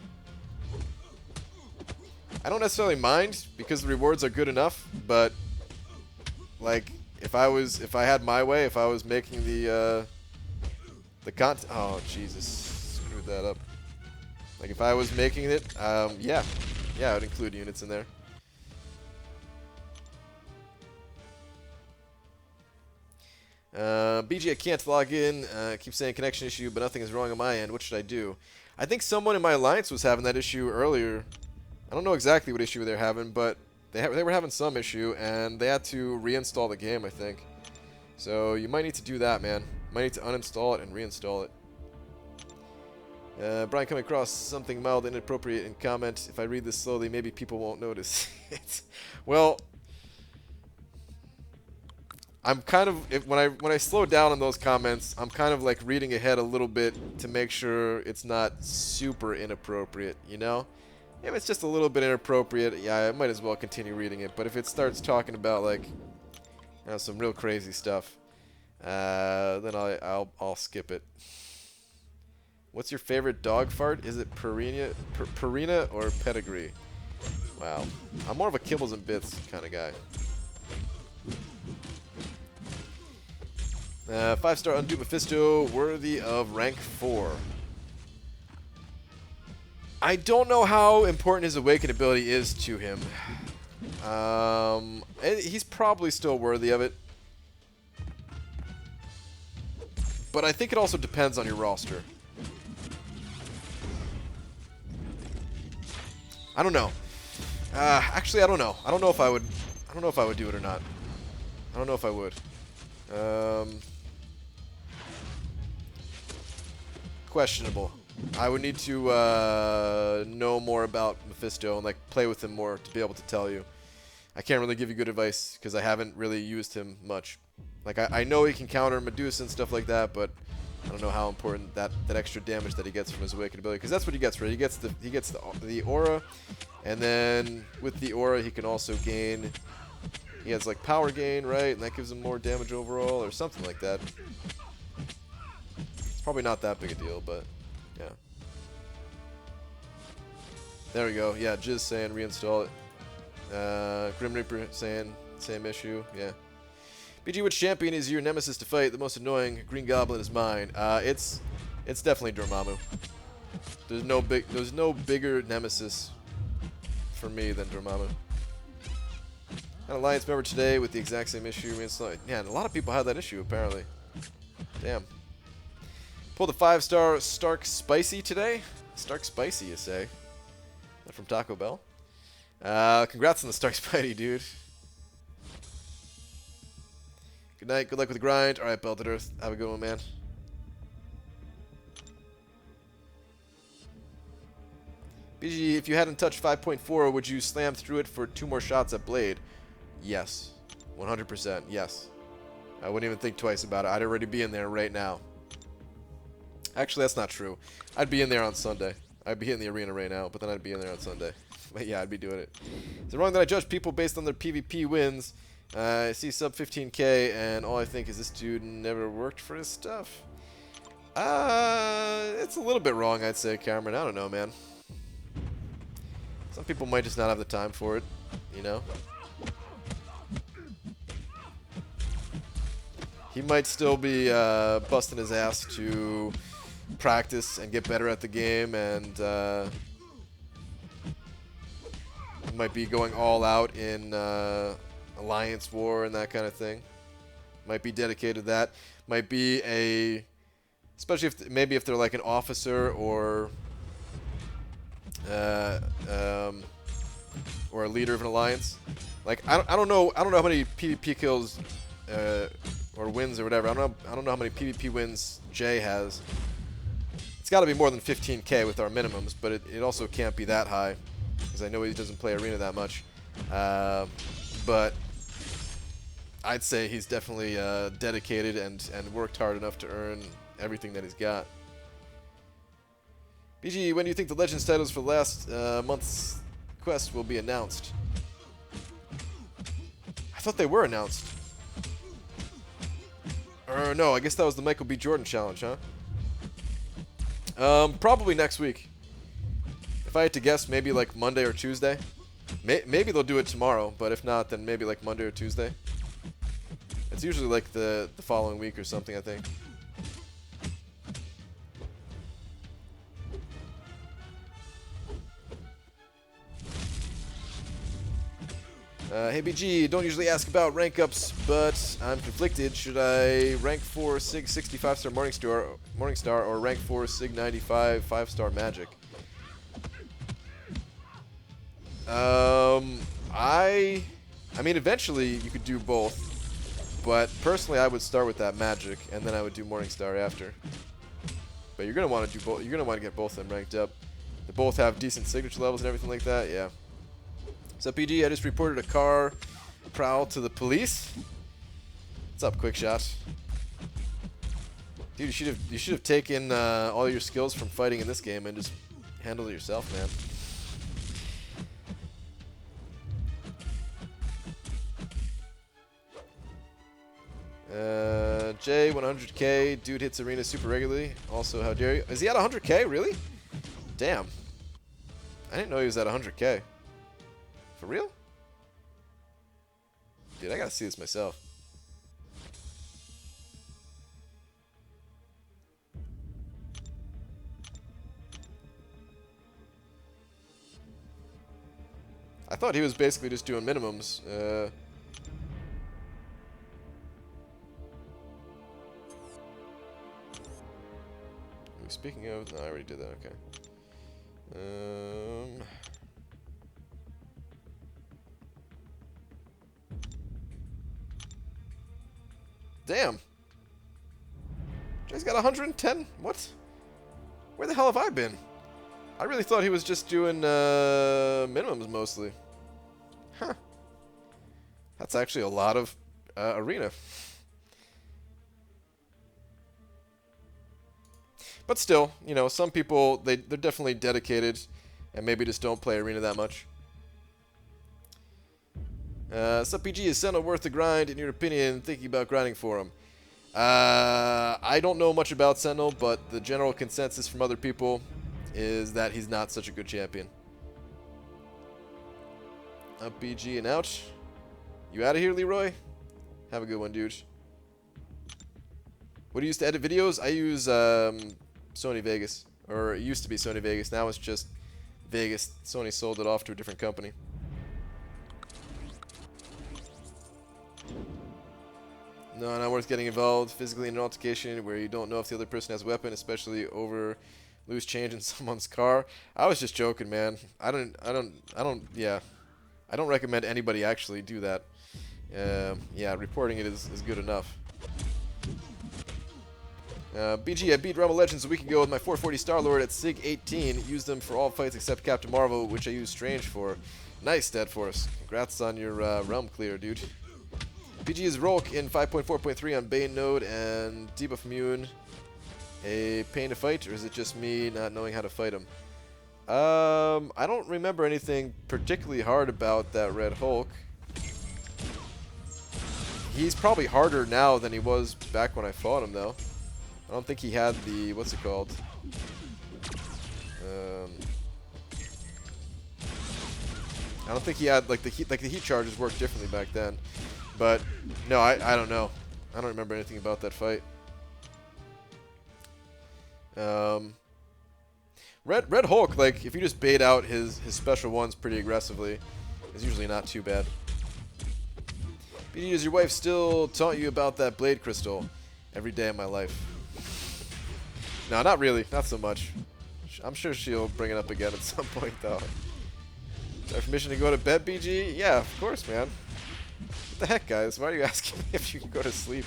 I don't necessarily mind because the rewards are good enough, but like if I had my way, if I was making the content, oh Jesus, screwed that up. Like if I was making it, yeah, I would include units in there. BG, I can't log in. Keep saying connection issue, but nothing is wrong on my end. What should I do? I think someone in my alliance was having that issue earlier. I don't know exactly what issue they're having, but they were having some issue, and they had to reinstall the game, I think. So you might need to do that, man. Might need to uninstall it and reinstall it. Brian, coming across something mild and inappropriate in comment. If I read this slowly, maybe people won't notice it. Well, I'm kind of when I slow down on those comments, I'm kind of like reading ahead a little bit to make sure it's not super inappropriate, you know? If it's just a little bit inappropriate, yeah, I might as well continue reading it. But if it starts talking about like, you know, some real crazy stuff, then I'll skip it. What's your favorite dog fart? Is it Purina or Pedigree? Wow. I'm more of a kibbles and bits kind of guy. 5-star Undupe Mephisto, worthy of rank 4. I don't know how important his Awaken ability is to him. He's probably still worthy of it. But I think it also depends on your roster. I don't know. Actually, I don't know. I don't know if I would. I don't know if I would do it or not. I don't know if I would. Questionable. I would need to know more about Mephisto and like play with him more to be able to tell you. I can't really give you good advice because I haven't really used him much. Like I know he can counter Medusa and stuff like that, but I don't know how important that extra damage that he gets from his awakened ability, because that's what he gets, right? He gets the aura, and then with the aura he can also gain. He has like power gain, right? And that gives him more damage overall or something like that. It's probably not that big a deal, but yeah. There we go. Yeah, Jizz saying reinstall it. Grim Reaper saying same issue. Yeah. BG, which champion is your nemesis to fight? The most annoying Green Goblin is mine. It's definitely Dormammu. There's no bigger nemesis for me than Dormammu. An Alliance member today with the exact same issue. Yeah, and a lot of people had that issue apparently. Damn. Pulled a 5-star Stark Spicy today. Stark Spicy, you say? That from Taco Bell. Congrats on the Stark Spicy, dude. Good night. Good luck with the grind. All right, Belted Earth. Have a good one, man. BG, if you hadn't touched 5.4, would you slam through it for 2 more shots at Blade? Yes. 100%. Yes. I wouldn't even think twice about it. I'd already be in there right now. Actually, that's not true. I'd be in there on Sunday. I'd be in the arena right now, but then I'd be in there on Sunday. But yeah, I'd be doing it. Is it wrong that I judge people based on their PvP wins? I see sub 15k, and all I think is this dude never worked for his stuff. It's a little bit wrong, I'd say, Cameron. I don't know, man. Some people might just not have the time for it, you know? He might still be busting his ass to practice and get better at the game, and he might be going all out in Alliance War and that kind of thing. Might be dedicated to that. Might be a, especially if maybe if they're like an officer or a leader of an alliance. Like I don't know how many PvP kills or wins or whatever. I don't know how many PvP wins Jay has. It's got to be more than 15k with our minimums, but it also can't be that high because I know he doesn't play arena that much. But I'd say he's definitely dedicated and worked hard enough to earn everything that he's got. BG, when do you think the Legends titles for last month's quest will be announced? I thought they were announced. Or no, I guess that was the Michael B. Jordan challenge, huh? Probably next week. If I had to guess, maybe like Monday or Tuesday. Maybe they'll do it tomorrow, but if not, then maybe like Monday or Tuesday. It's usually like the following week or something, I think. Hey BG, don't usually ask about rank ups, but I'm conflicted. Should I rank 4 Sig 65-star Morningstar or rank 4 Sig 95 5-star Magic? I mean, eventually you could do both, but personally I would start with that Magic, and then I would do Morningstar after. But you're gonna want to do both. You're gonna want to get both of them ranked up. They both have decent signature levels and everything like that. Yeah. What's up, PG? I just reported a car prowl to the police. What's up, Quickshot? Dude, you should have taken all your skills from fighting in this game and just handled it yourself, man. Jay, 100k. Dude hits arena super regularly. Also, how dare you? Is he at 100k? Really? Damn. I didn't know he was at 100k. For real? Dude, I gotta see this myself. I thought he was basically just doing minimums. Speaking of, no, I already did that. Okay. Damn. Jay's got 110? What? Where the hell have I been? I really thought he was just doing minimums mostly. Huh. That's actually a lot of arena. But still, you know, some people, they're definitely dedicated and maybe just don't play arena that much. Sup PG, is Sentinel worth the grind in your opinion, thinking about grinding for him? I don't know much about Sentinel, but the general consensus from other people is that he's not such a good champion. Up BG and out. You out of here, Leroy? Have a good one, dude. What do you use to edit videos? I use Sony Vegas. Or it used to be Sony Vegas. Now it's just Vegas. Sony sold it off to a different company. No, not worth getting involved physically in an altercation where you don't know if the other person has a weapon, especially over loose change in someone's car. I was just joking, man. I don't recommend anybody actually do that. Yeah, reporting it is good enough. BG, I beat Realm of Legends a week ago with my 440 Star-Lord at Sig 18. Used them for all fights except Captain Marvel, which I used Strange for. Nice, Dead Force. Congrats on your Realm clear, dude. BG is Rolk in 5.4.3 on Bane Node and Debuff Immune. A pain to fight, or is it just me not knowing how to fight him? I don't remember anything particularly hard about that Red Hulk. He's probably harder now than he was back when I fought him, though. I don't think he had the, what's it called? I don't think he had like the heat charges worked differently back then. But no, I don't know. I don't remember anything about that fight. Red Hulk, like if you just bait out his special ones pretty aggressively, is usually not too bad. BD, does your wife still taunt you about that blade crystal every day of my life? No, not really. Not so much. I'm sure she'll bring it up again at some point, though. Do I have permission to go to bed, BG? Yeah, of course, man. What the heck, guys? Why are you asking me if you can go to sleep?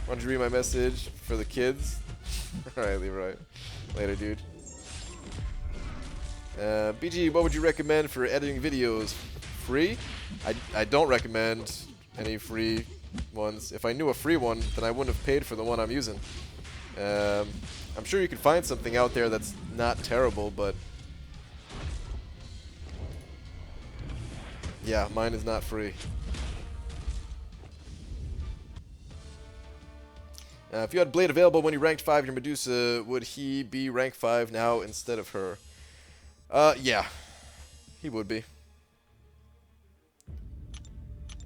Why don't you read my message for the kids? Alright, Leroy. Later, dude. BG, what would you recommend for editing videos? Free? I don't recommend any free ones. If I knew a free one, then I wouldn't have paid for the one I'm using. I'm sure you could find something out there that's not terrible, but yeah, mine is not free. If you had Blade available when you ranked 5 your Medusa, would he be rank 5 now instead of her? Yeah, he would be.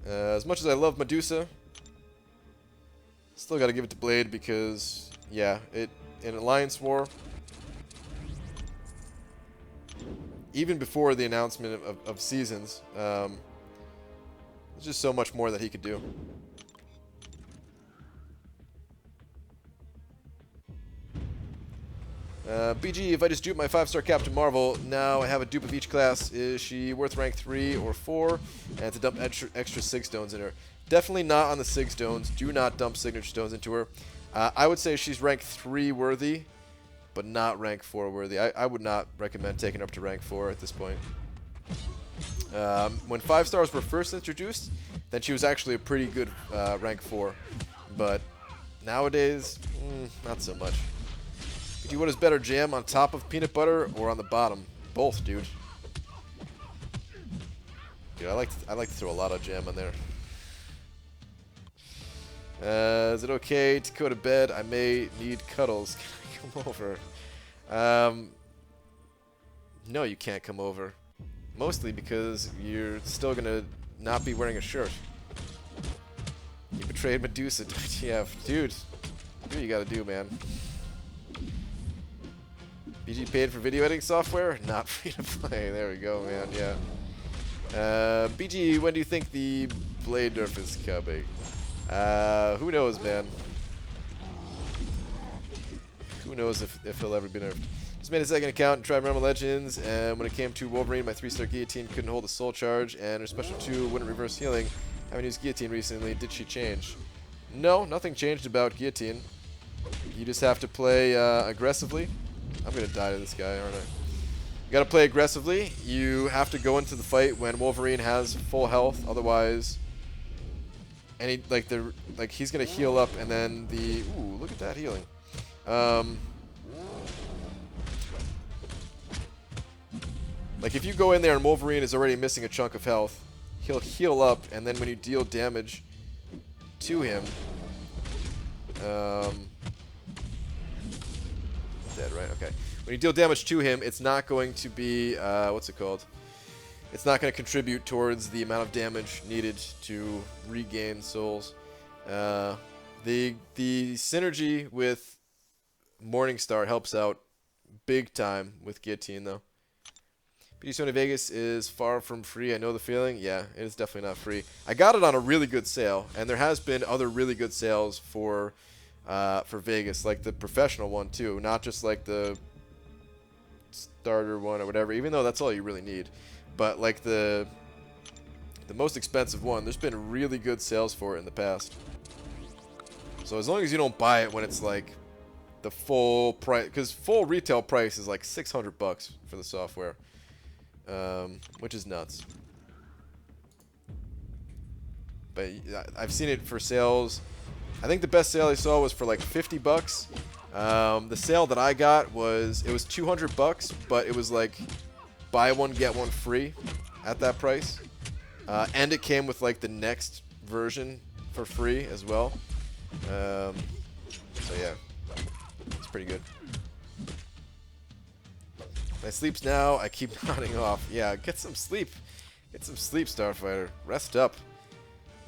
As much as I love Medusa, still got to give it to Blade because, yeah, in Alliance War, even before the announcement of seasons, there's just so much more that he could do. BG, if I just dupe my 5-star Captain Marvel, now I have a dupe of each class. Is she worth rank 3 or 4? And to dump extra Sig Stones in her. Definitely not on the Sig Stones. Do not dump Signature Stones into her. I would say she's rank 3 worthy, but not rank 4 worthy. I would not recommend taking her up to rank 4 at this point. When 5 stars were first introduced, then she was actually a pretty good rank 4. But nowadays, not so much. BG, what is better, jam on top of peanut butter or on the bottom? Both, dude. Dude, I like to throw a lot of jam on there. Is it okay to go to bed? I may need cuddles. Can I come over? No, you can't come over. Mostly because you're still gonna not be wearing a shirt. You betrayed Medusa, WTF. Dude, do what you gotta do, man. BG paid for video editing software? Not free to play. There we go, man. Yeah. BG, when do you think the Blade nerf is coming? Who knows, man? Who knows if he'll ever be nerfed? Just made a second account and tried Realm of Legends, and when it came to Wolverine, my 3-star guillotine couldn't hold a soul charge, and her special 2 wouldn't reverse healing. Haven't used guillotine recently. Did she change? No, nothing changed about guillotine. You just have to play aggressively. I'm going to die to this guy, aren't I? You got to play aggressively. You have to go into the fight when Wolverine has full health, otherwise he's going to heal up, and then ooh, look at that healing. Like, if you go in there and Wolverine is already missing a chunk of health, he'll heal up, and then when you deal damage to him, dead, right? Okay. When you deal damage to him, it's not going to be, what's it called? It's not going to contribute towards the amount of damage needed to regain souls. The synergy with Morningstar helps out big time with Guillotine, though. PD Sony Vegas is far from free. I know the feeling. Yeah, it is definitely not free. I got it on a really good sale, and there has been other really good sales for Vegas, like the professional one too, not just like the starter one or whatever. Even though that's all you really need, but like the most expensive one, there's been really good sales for it in the past. So as long as you don't buy it when it's like the full price, because full retail price is like $600 for the software. Which is nuts. But I've seen it for sales. I think the best sale I saw was for like $50. The sale that I got was $200, but it was like buy one get one free at that price, and it came with like the next version for free as well. So yeah, it's pretty good. My sleep's now. I keep nodding off. Yeah, get some sleep. Get some sleep, Starfighter. Rest up.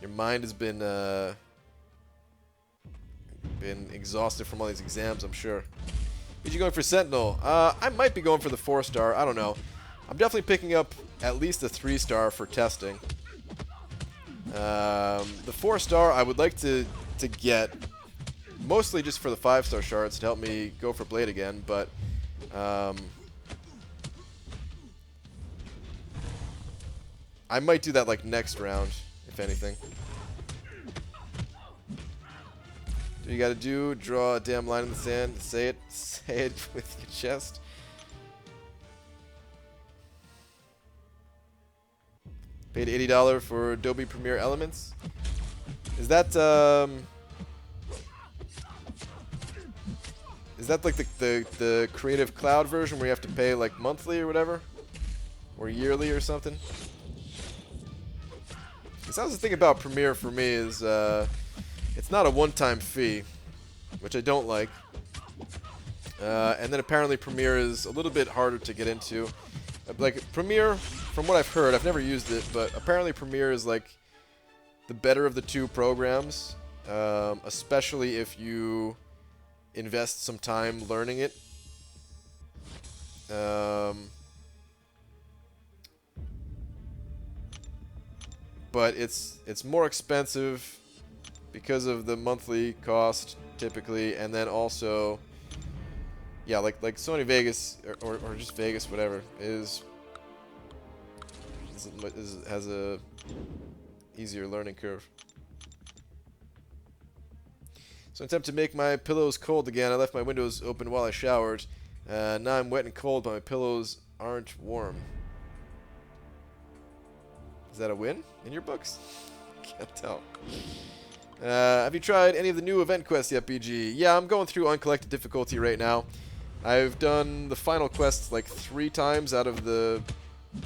Your mind has been exhausted from all these exams, I'm sure. Are you going for Sentinel? I might be going for the 4-star. I don't know. I'm definitely picking up at least a 3-star for testing. The 4-star I would like to get mostly just for the 5-star shards to help me go for Blade again, but I might do that like next round, if anything. Do you gotta do? Draw a damn line in the sand. Say it. Say it with your chest. Paid $80 for Adobe Premiere Elements. Is that like the Creative Cloud version where you have to pay like monthly or whatever? Or yearly or something? Because that was the thing about Premiere for me is it's not a one-time fee, which I don't like. And then apparently Premiere is a little bit harder to get into. Like Premiere, from what I've heard, I've never used it, but apparently Premiere is like the better of the two programs, especially if you invest some time learning it. But it's more expensive because of the monthly cost typically, and then also, yeah, like Sony Vegas or just Vegas, whatever, has a easier learning curve. So in attempt to make my pillows cold again, I left my windows open while I showered. Now I'm wet and cold, but my pillows aren't warm. Is that a win in your books? Can't tell. Have you tried any of the new event quests yet, BG? Yeah, I'm going through uncollected difficulty right now. I've done the final quest like 3 times out of the,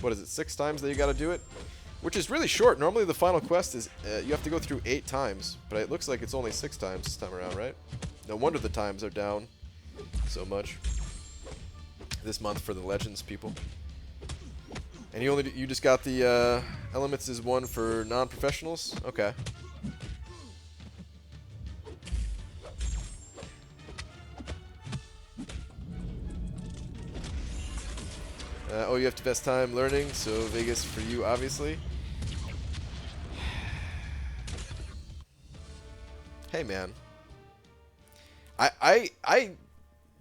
what is it, 6 times that you gotta do it? Which is really short. Normally the final quest is, you have to go through 8 times, but it looks like it's only 6 times this time around, right? No wonder the times are down so much this month for the Legends people. And you just got the Elements is one for non-professionals? Okay. Oh, you have to invest time learning, so Vegas for you, obviously. Hey, man. I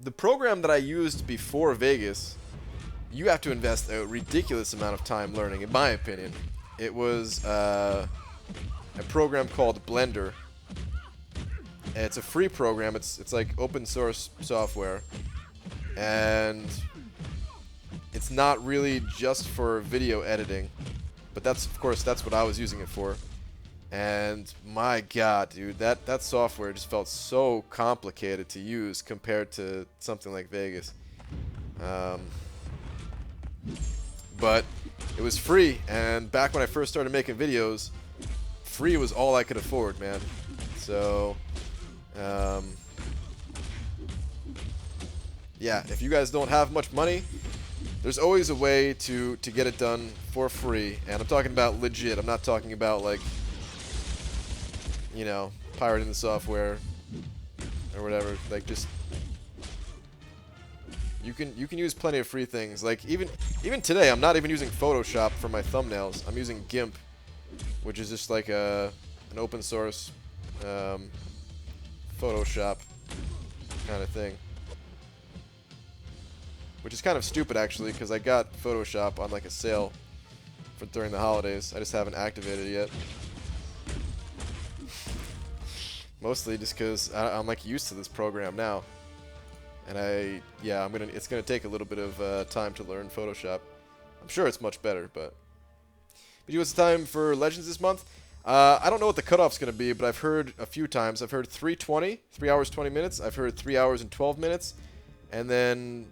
the program that I used before Vegas, you have to invest a ridiculous amount of time learning, in my opinion. It was a program called Blender. And it's a free program. It's like open source software, and it's not really just for video editing, but that's, of course, that's what I was using it for. And my God, dude, that software just felt so complicated to use compared to something like Vegas. But it was free, and back when I first started making videos, free was all I could afford, man. So, yeah, if you guys don't have much money, there's always a way to get it done for free. And I'm talking about legit. I'm not talking about, like, you know, pirating the software or whatever. Like, just you can use plenty of free things. Like, even today, I'm not even using Photoshop for my thumbnails. I'm using GIMP, which is just like an open source Photoshop kind of thing. Which is kind of stupid, actually, because I got Photoshop on like a sale for during the holidays. I just haven't activated it yet. Mostly just because I'm like used to this program now, and it's gonna take a little bit of time to learn Photoshop. I'm sure it's much better, but what's the time for Legends this month? I don't know what the cutoff's gonna be, but I've heard a few times. I've heard 3:20, 3 hours 20 minutes. I've heard 3 hours and 12 minutes, and then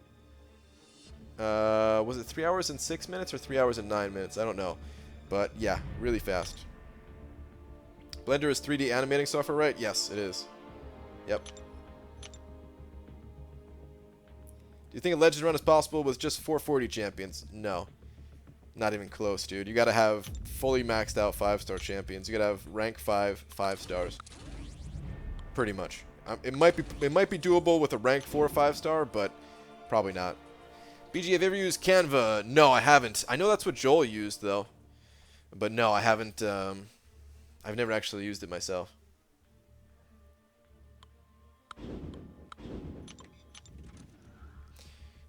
was it 3 hours and 6 minutes or 3 hours and 9 minutes? I don't know, but yeah, really fast. Blender is 3D animating software, right? Yes, it is. Yep. Do you think a Legends run is possible with just 440 champions? No. Not even close, dude. You gotta have fully maxed out 5-star champions. You gotta have rank 5 5-stars. Pretty much. It might be doable with a rank 4 5-star, but probably not. BG, have you ever used Canva? No, I haven't. I know that's what Joel used, though. But no, I haven't. I've never actually used it myself.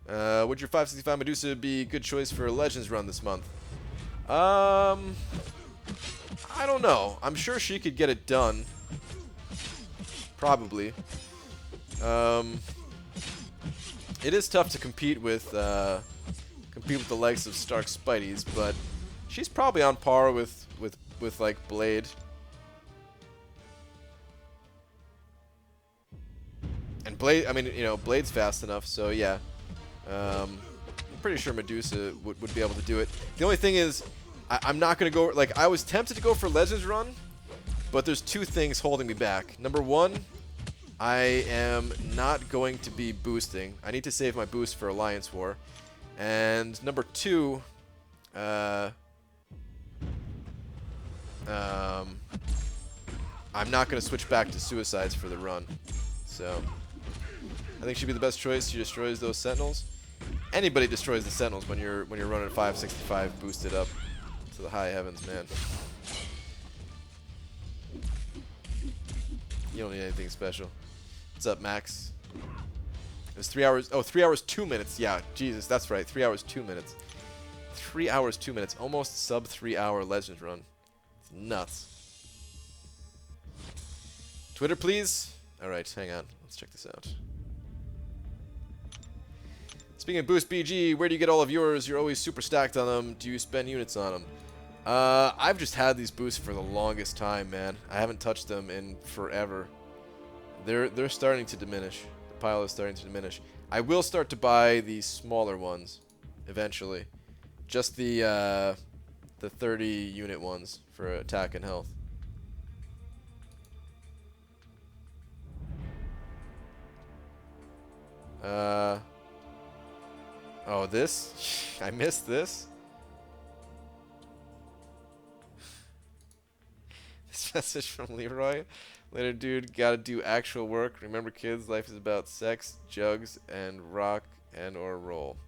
Would your 565 Medusa be a good choice for a Legends run this month? I don't know. I'm sure she could get it done. Probably. It is tough to compete with the likes of Stark Spideys, but she's probably on par with like Blade. And Blade, I mean, you know, Blade's fast enough, so yeah. I'm pretty sure Medusa would be able to do it. The only thing is, I'm not going to go, like, I was tempted to go for Legends run, but there's two things holding me back. Number one, I am not going to be boosting. I need to save my boost for Alliance War. And number two, I'm not going to switch back to Suicides for the run. So I think she'd be the best choice. She destroys those Sentinels. Anybody destroys the Sentinels when you're running 565 boosted up to the high heavens, man. You don't need anything special. What's up, Max? It was 3 hours. Oh, 3 hours 2 minutes. Yeah, Jesus, that's right. 3 hours 2 minutes. 3 hours 2 minutes. Almost sub 3 hour Legends run. It's nuts. Twitter, please. All right, hang on. Let's check this out. Speaking of boost BG, where do you get all of yours? You're always super stacked on them. Do you spend units on them? I've just had these boosts for the longest time, man. I haven't touched them in forever. They're starting to diminish. The pile is starting to diminish. I will start to buy the smaller ones eventually. Just the 30 unit ones for attack and health. Oh, this? I missed this? This message from Leroy. Later, dude, gotta do actual work. Remember, kids, life is about sex, jugs, and rock and or roll.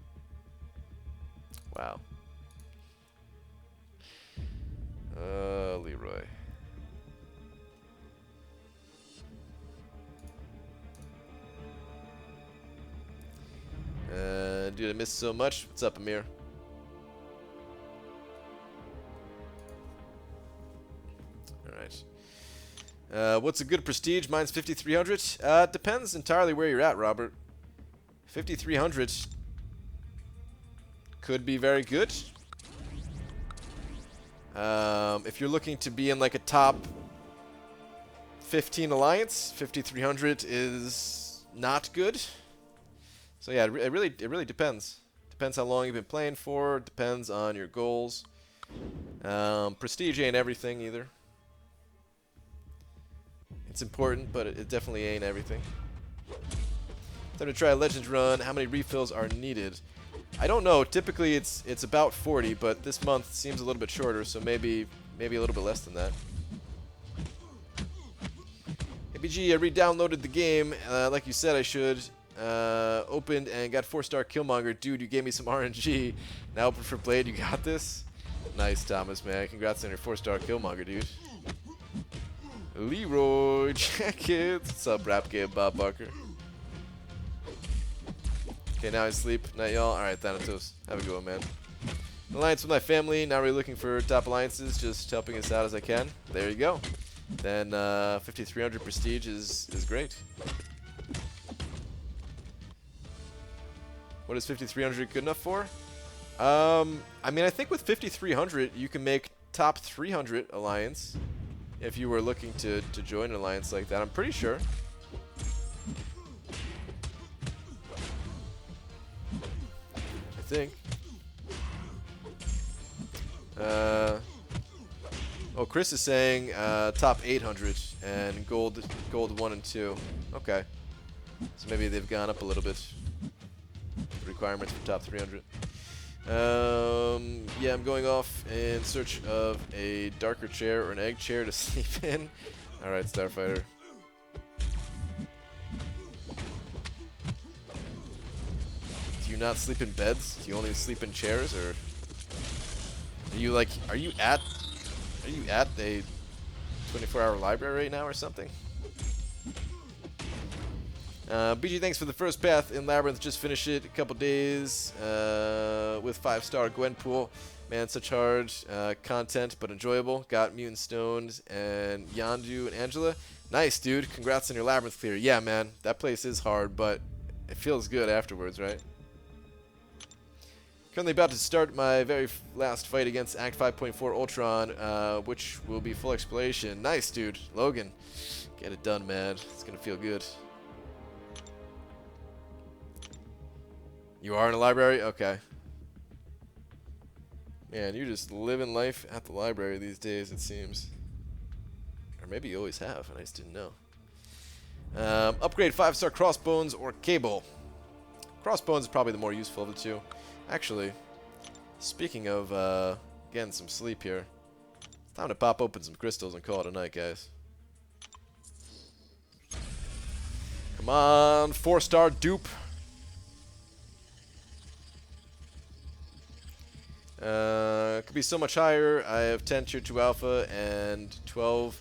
Wow. Leroy. dude, I missed so much. What's up, Amir? Alright. What's a good prestige? Mine's 5,300. Depends entirely where you're at, Robert. 5,300 could be very good. If you're looking to be in like a top 15 alliance, 5,300 is not good. So yeah, it really depends. Depends how long you've been playing for. Depends on your goals. Prestige ain't everything either. It's important, but it definitely ain't everything. Time to try a Legends run. How many refills are needed? I don't know. Typically it's about 40, but this month seems a little bit shorter, so maybe a little bit less than that. ABG, I re-downloaded the game, like you said I should. Opened and got 4-star Killmonger. Dude, you gave me some RNG. Now open for Blade. You got this? Nice, Thomas, man. Congrats on your 4-star Killmonger, dude. Leroy Jackets. What's up, Rap Game Bob Barker? Okay, now I sleep. Night, y'all. Alright, Thanatos. Have a good one, man. Alliance with my family. Not really looking for top alliances. Just helping us out as I can. There you go. Then 5,300 prestige is great. What is 5,300 good enough for? I mean, I think with 5,300 you can make top 300 alliance if you were looking to join an alliance like that. I'm pretty sure. I think. Oh, Chris is saying top 800 and gold 1 and 2. Okay. So maybe they've gone up a little bit. The requirements for top 300. Yeah, I'm going off in search of a darker chair or an egg chair to sleep in. Alright, Starfighter. Do you not sleep in beds? Do you only sleep in chairs, or are you like are you at a 24-hour library right now or something? BG, thanks for the first path in Labyrinth. Just finished it a couple days with 5-star Gwenpool. Man, such hard content, but enjoyable. Got Mutant Stones and Yandu and Angela. Nice, dude. Congrats on your Labyrinth clear. Yeah, man. That place is hard, but it feels good afterwards, right? Currently about to start my very last fight against Act 5.4 Ultron, which will be full exploration. Nice, dude. Logan. Get it done, man. It's going to feel good. You are in a library? Okay. Man, you're just living life at the library these days, it seems. Or maybe you always have, and I just didn't know. Upgrade 5-star Crossbones or Cable. Crossbones is probably the more useful of the two. Actually, speaking of getting some sleep here, it's time to pop open some crystals and call it a night, guys. Come on, 4-star dupe. Could be so much higher. I have 10 tier 2 alpha and 12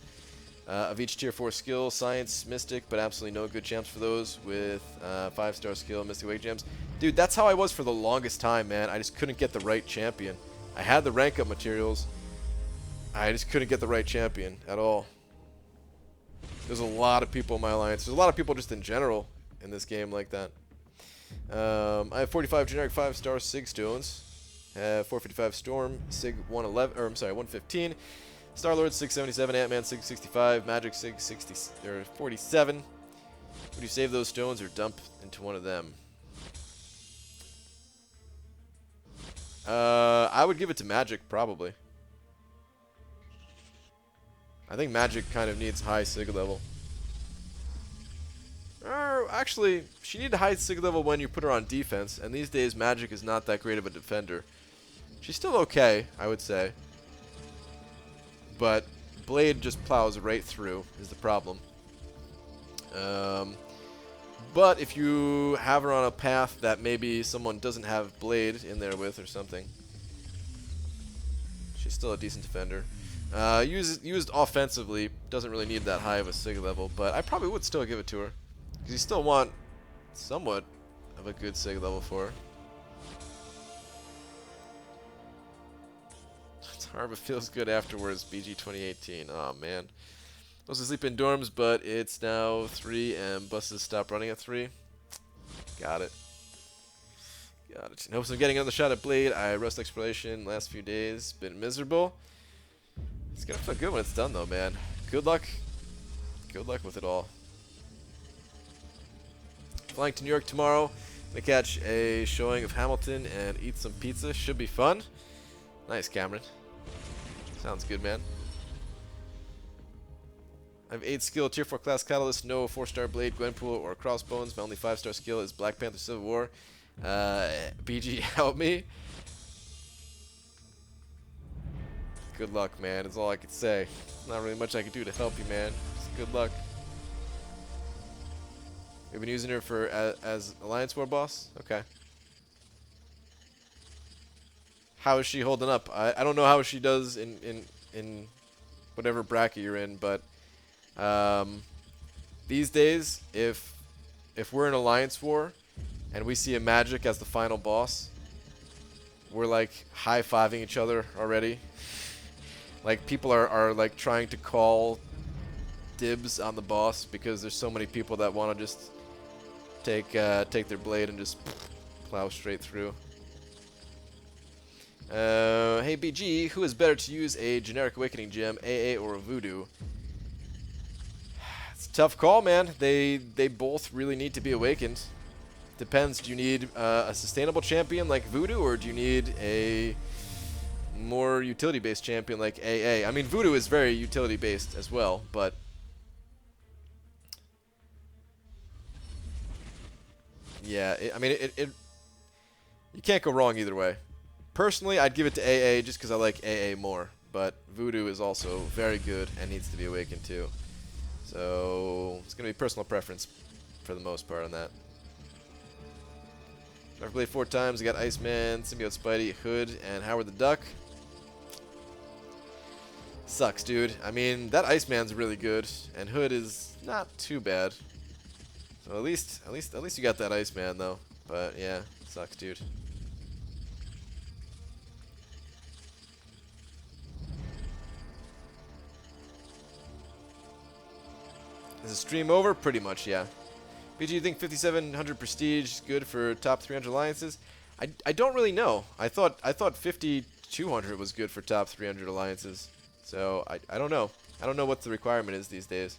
of each tier 4 skill, science, mystic, but absolutely no good champs for those with 5-star skill, mystic wake gems. Dude, that's how I was for the longest time, man. I just couldn't get the right champion. I had the rank up materials. I just couldn't get the right champion at all. There's a lot of people in my alliance. There's a lot of people just in general in this game like that. I have 45 generic 5-star Sig stones. 455 Storm, Sig 111, or I'm sorry, 115. Star-Lord 677, Ant-Man 665, Magic 660 or 47. Would you save those stones or dump into one of them? I would give it to Magic, probably. I think Magic kind of needs high Sig level. Actually, she needed high Sig level when you put her on defense, and these days Magic is not that great of a defender. She's still okay, I would say. But Blade just plows right through, is the problem. But if you have her on a path that maybe someone doesn't have Blade in there with or something, she's still a decent defender. Used offensively, doesn't really need that high of a Sig level, but I probably would still give it to her. Because you still want somewhat of a good Sig level for her. Harba feels good afterwards, BG 2018. Oh, man. Supposed to sleep in dorms, but it's now 3 and buses stop running at 3. Got it. Got it. In hopes of getting another shot at Blade, I rushed exploration last few days. Been miserable. It's gonna feel good when it's done, though, man. Good luck. Good luck with it all. Flying to New York tomorrow. Gonna catch a showing of Hamilton and eat some pizza. Should be fun. Nice, Cameron. Sounds good, man. I have 8 skill, tier 4 class catalyst, no 4-star blade, Gwenpool, or crossbones. My only 5-star skill is Black Panther Civil War. BG, help me. Good luck, man, is all I could say. Not really much I could do to help you, man. Just good luck. We've been using her for as Alliance War boss? Okay. How is she holding up? I don't know how she does in whatever bracket you're in, but these days, if we're in Alliance War and we see a Magic as the final boss, we're like high-fiving each other already. Like people are like trying to call dibs on the boss because there's so many people that want to just take their blade and just plow straight through. Hey BG, who is better to use a generic awakening gem, AA or a voodoo? It's a tough call, man. They both really need to be awakened. Depends. Do you need a sustainable champion like voodoo, or do you need a more utility-based champion like AA? I mean, voodoo is very utility-based as well, but yeah, you can't go wrong either way. Personally, I'd give it to AA just because I like AA more, but voodoo is also very good and needs to be awakened too. So it's going to be personal preference for the most part on that. I've played 4 times. I got Iceman, Symbiote Spidey, Hood, and Howard the Duck. Sucks, dude. I mean, that Iceman's really good, and Hood is not too bad. So at least you got that Iceman though. But yeah, sucks, dude. Is the stream over? Pretty much, yeah. BG, you think 5,700 prestige is good for top 300 alliances? I don't really know. I thought 5,200 was good for top 300 alliances. So I don't know. I don't know what the requirement is these days.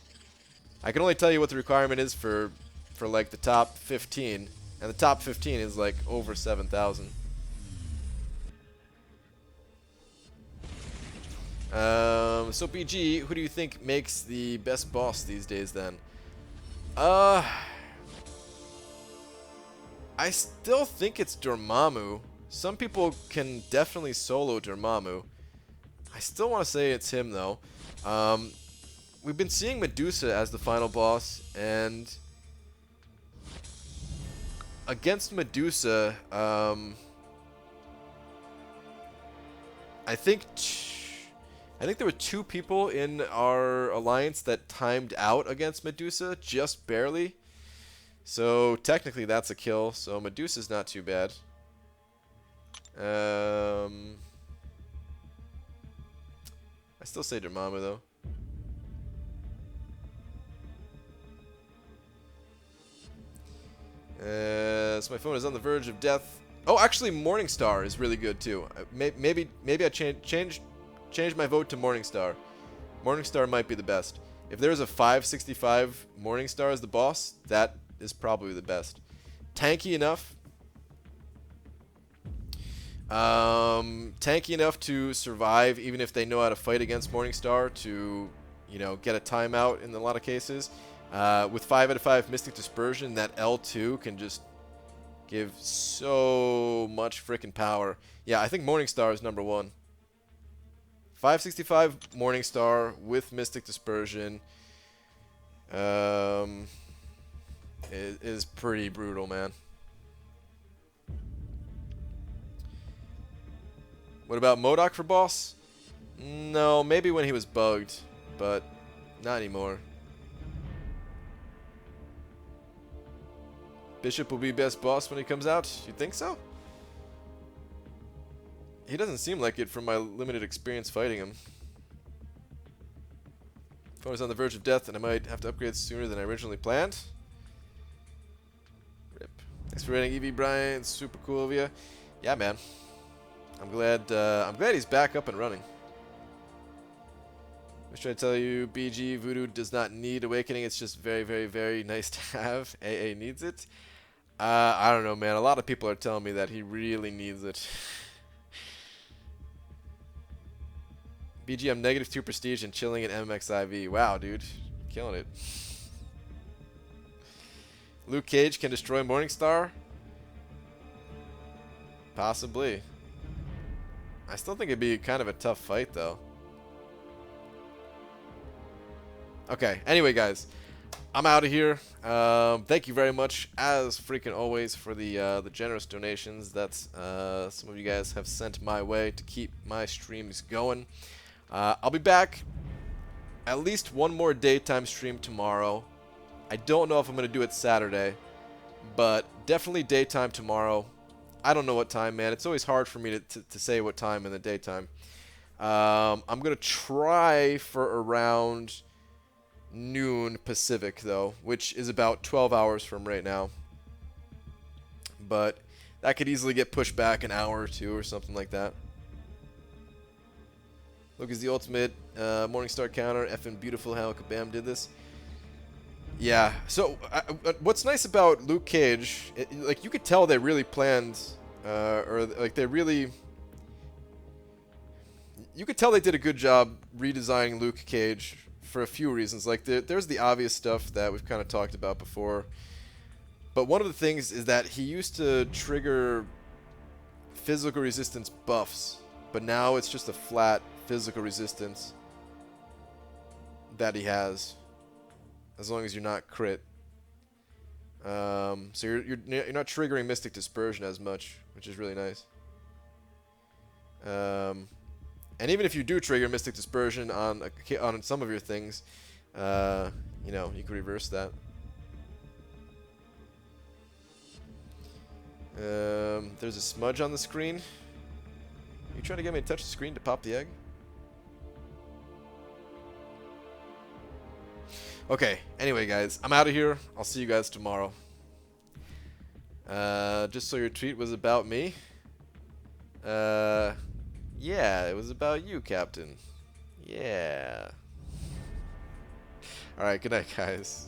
I can only tell you what the requirement is for like the top 15, and the top 15 is like over 7,000. So BG, who do you think makes the best boss these days then? I still think it's Dormammu. Some people can definitely solo Dormammu. I still want to say it's him though. We've been seeing Medusa as the final boss, and against Medusa, I think there were 2 people in our alliance that timed out against Medusa, just barely. So technically that's a kill, so Medusa's not too bad. I still say Dormammu though. So my phone is on the verge of death. Oh, actually Morningstar is really good too. Maybe I changed my vote to Morningstar. Morningstar might be the best. If there's a 565 Morningstar as the boss, that is probably the best. Tanky enough. Tanky enough to survive even if they know how to fight against Morningstar to, you know, get a timeout in a lot of cases. With 5 out of 5 Mystic Dispersion, that L2 can just give so much freaking power. Yeah, I think Morningstar is number 1. 565 Morningstar with Mystic Dispersion is pretty brutal, man. What about MODOK for boss? No, maybe when he was bugged, but not anymore. Bishop will be best boss when he comes out? You think so? He doesn't seem like it from my limited experience fighting him. Phone is on the verge of death, and I might have to upgrade sooner than I originally planned. Rip. Thanks for rating EV, Brian. Super cool of you. Yeah, man. I'm glad he's back up and running. I was trying to tell you, BG, Voodoo does not need awakening. It's just very, very, very nice to have. AA needs it. I don't know, man. A lot of people are telling me that he really needs it. BG, I'm -2 prestige and chilling at MXIV. Wow, dude. Killing it. Luke Cage can destroy Morningstar? Possibly. I still think it'd be kind of a tough fight, though. Okay, anyway, guys. I'm out of here. Thank you very much, as freaking always, for the generous donations that some of you guys have sent my way to keep my streams going. I'll be back at least one more daytime stream tomorrow. I don't know if I'm going to do it Saturday, but definitely daytime tomorrow. I don't know what time, man. It's always hard for me to say what time in the daytime. I'm going to try for around noon Pacific, though, which is about 12 hours from right now. But that could easily get pushed back an hour or two or something like that. Look, is the ultimate Morningstar counter. Effing beautiful how Kabam did this. Yeah, so what's nice about Luke Cage, like, you could tell they really planned, or like they really, you could tell they did a good job redesigning Luke Cage for a few reasons. Like, there's the obvious stuff that we've kind of talked about before, but one of the things is that he used to trigger physical resistance buffs, but now it's just a flat physical resistance that he has, as long as you're not crit. So you're not triggering Mystic Dispersion as much, which is really nice. And even if you do trigger Mystic Dispersion on some of your things, you know, you can reverse that. There's a smudge on the screen. You trying to get me to touch the screen to pop the egg? Okay, anyway, guys, I'm out of here. I'll see you guys tomorrow. Just so your tweet was about me. Yeah, it was about you, Captain. Yeah. Alright, good night, guys.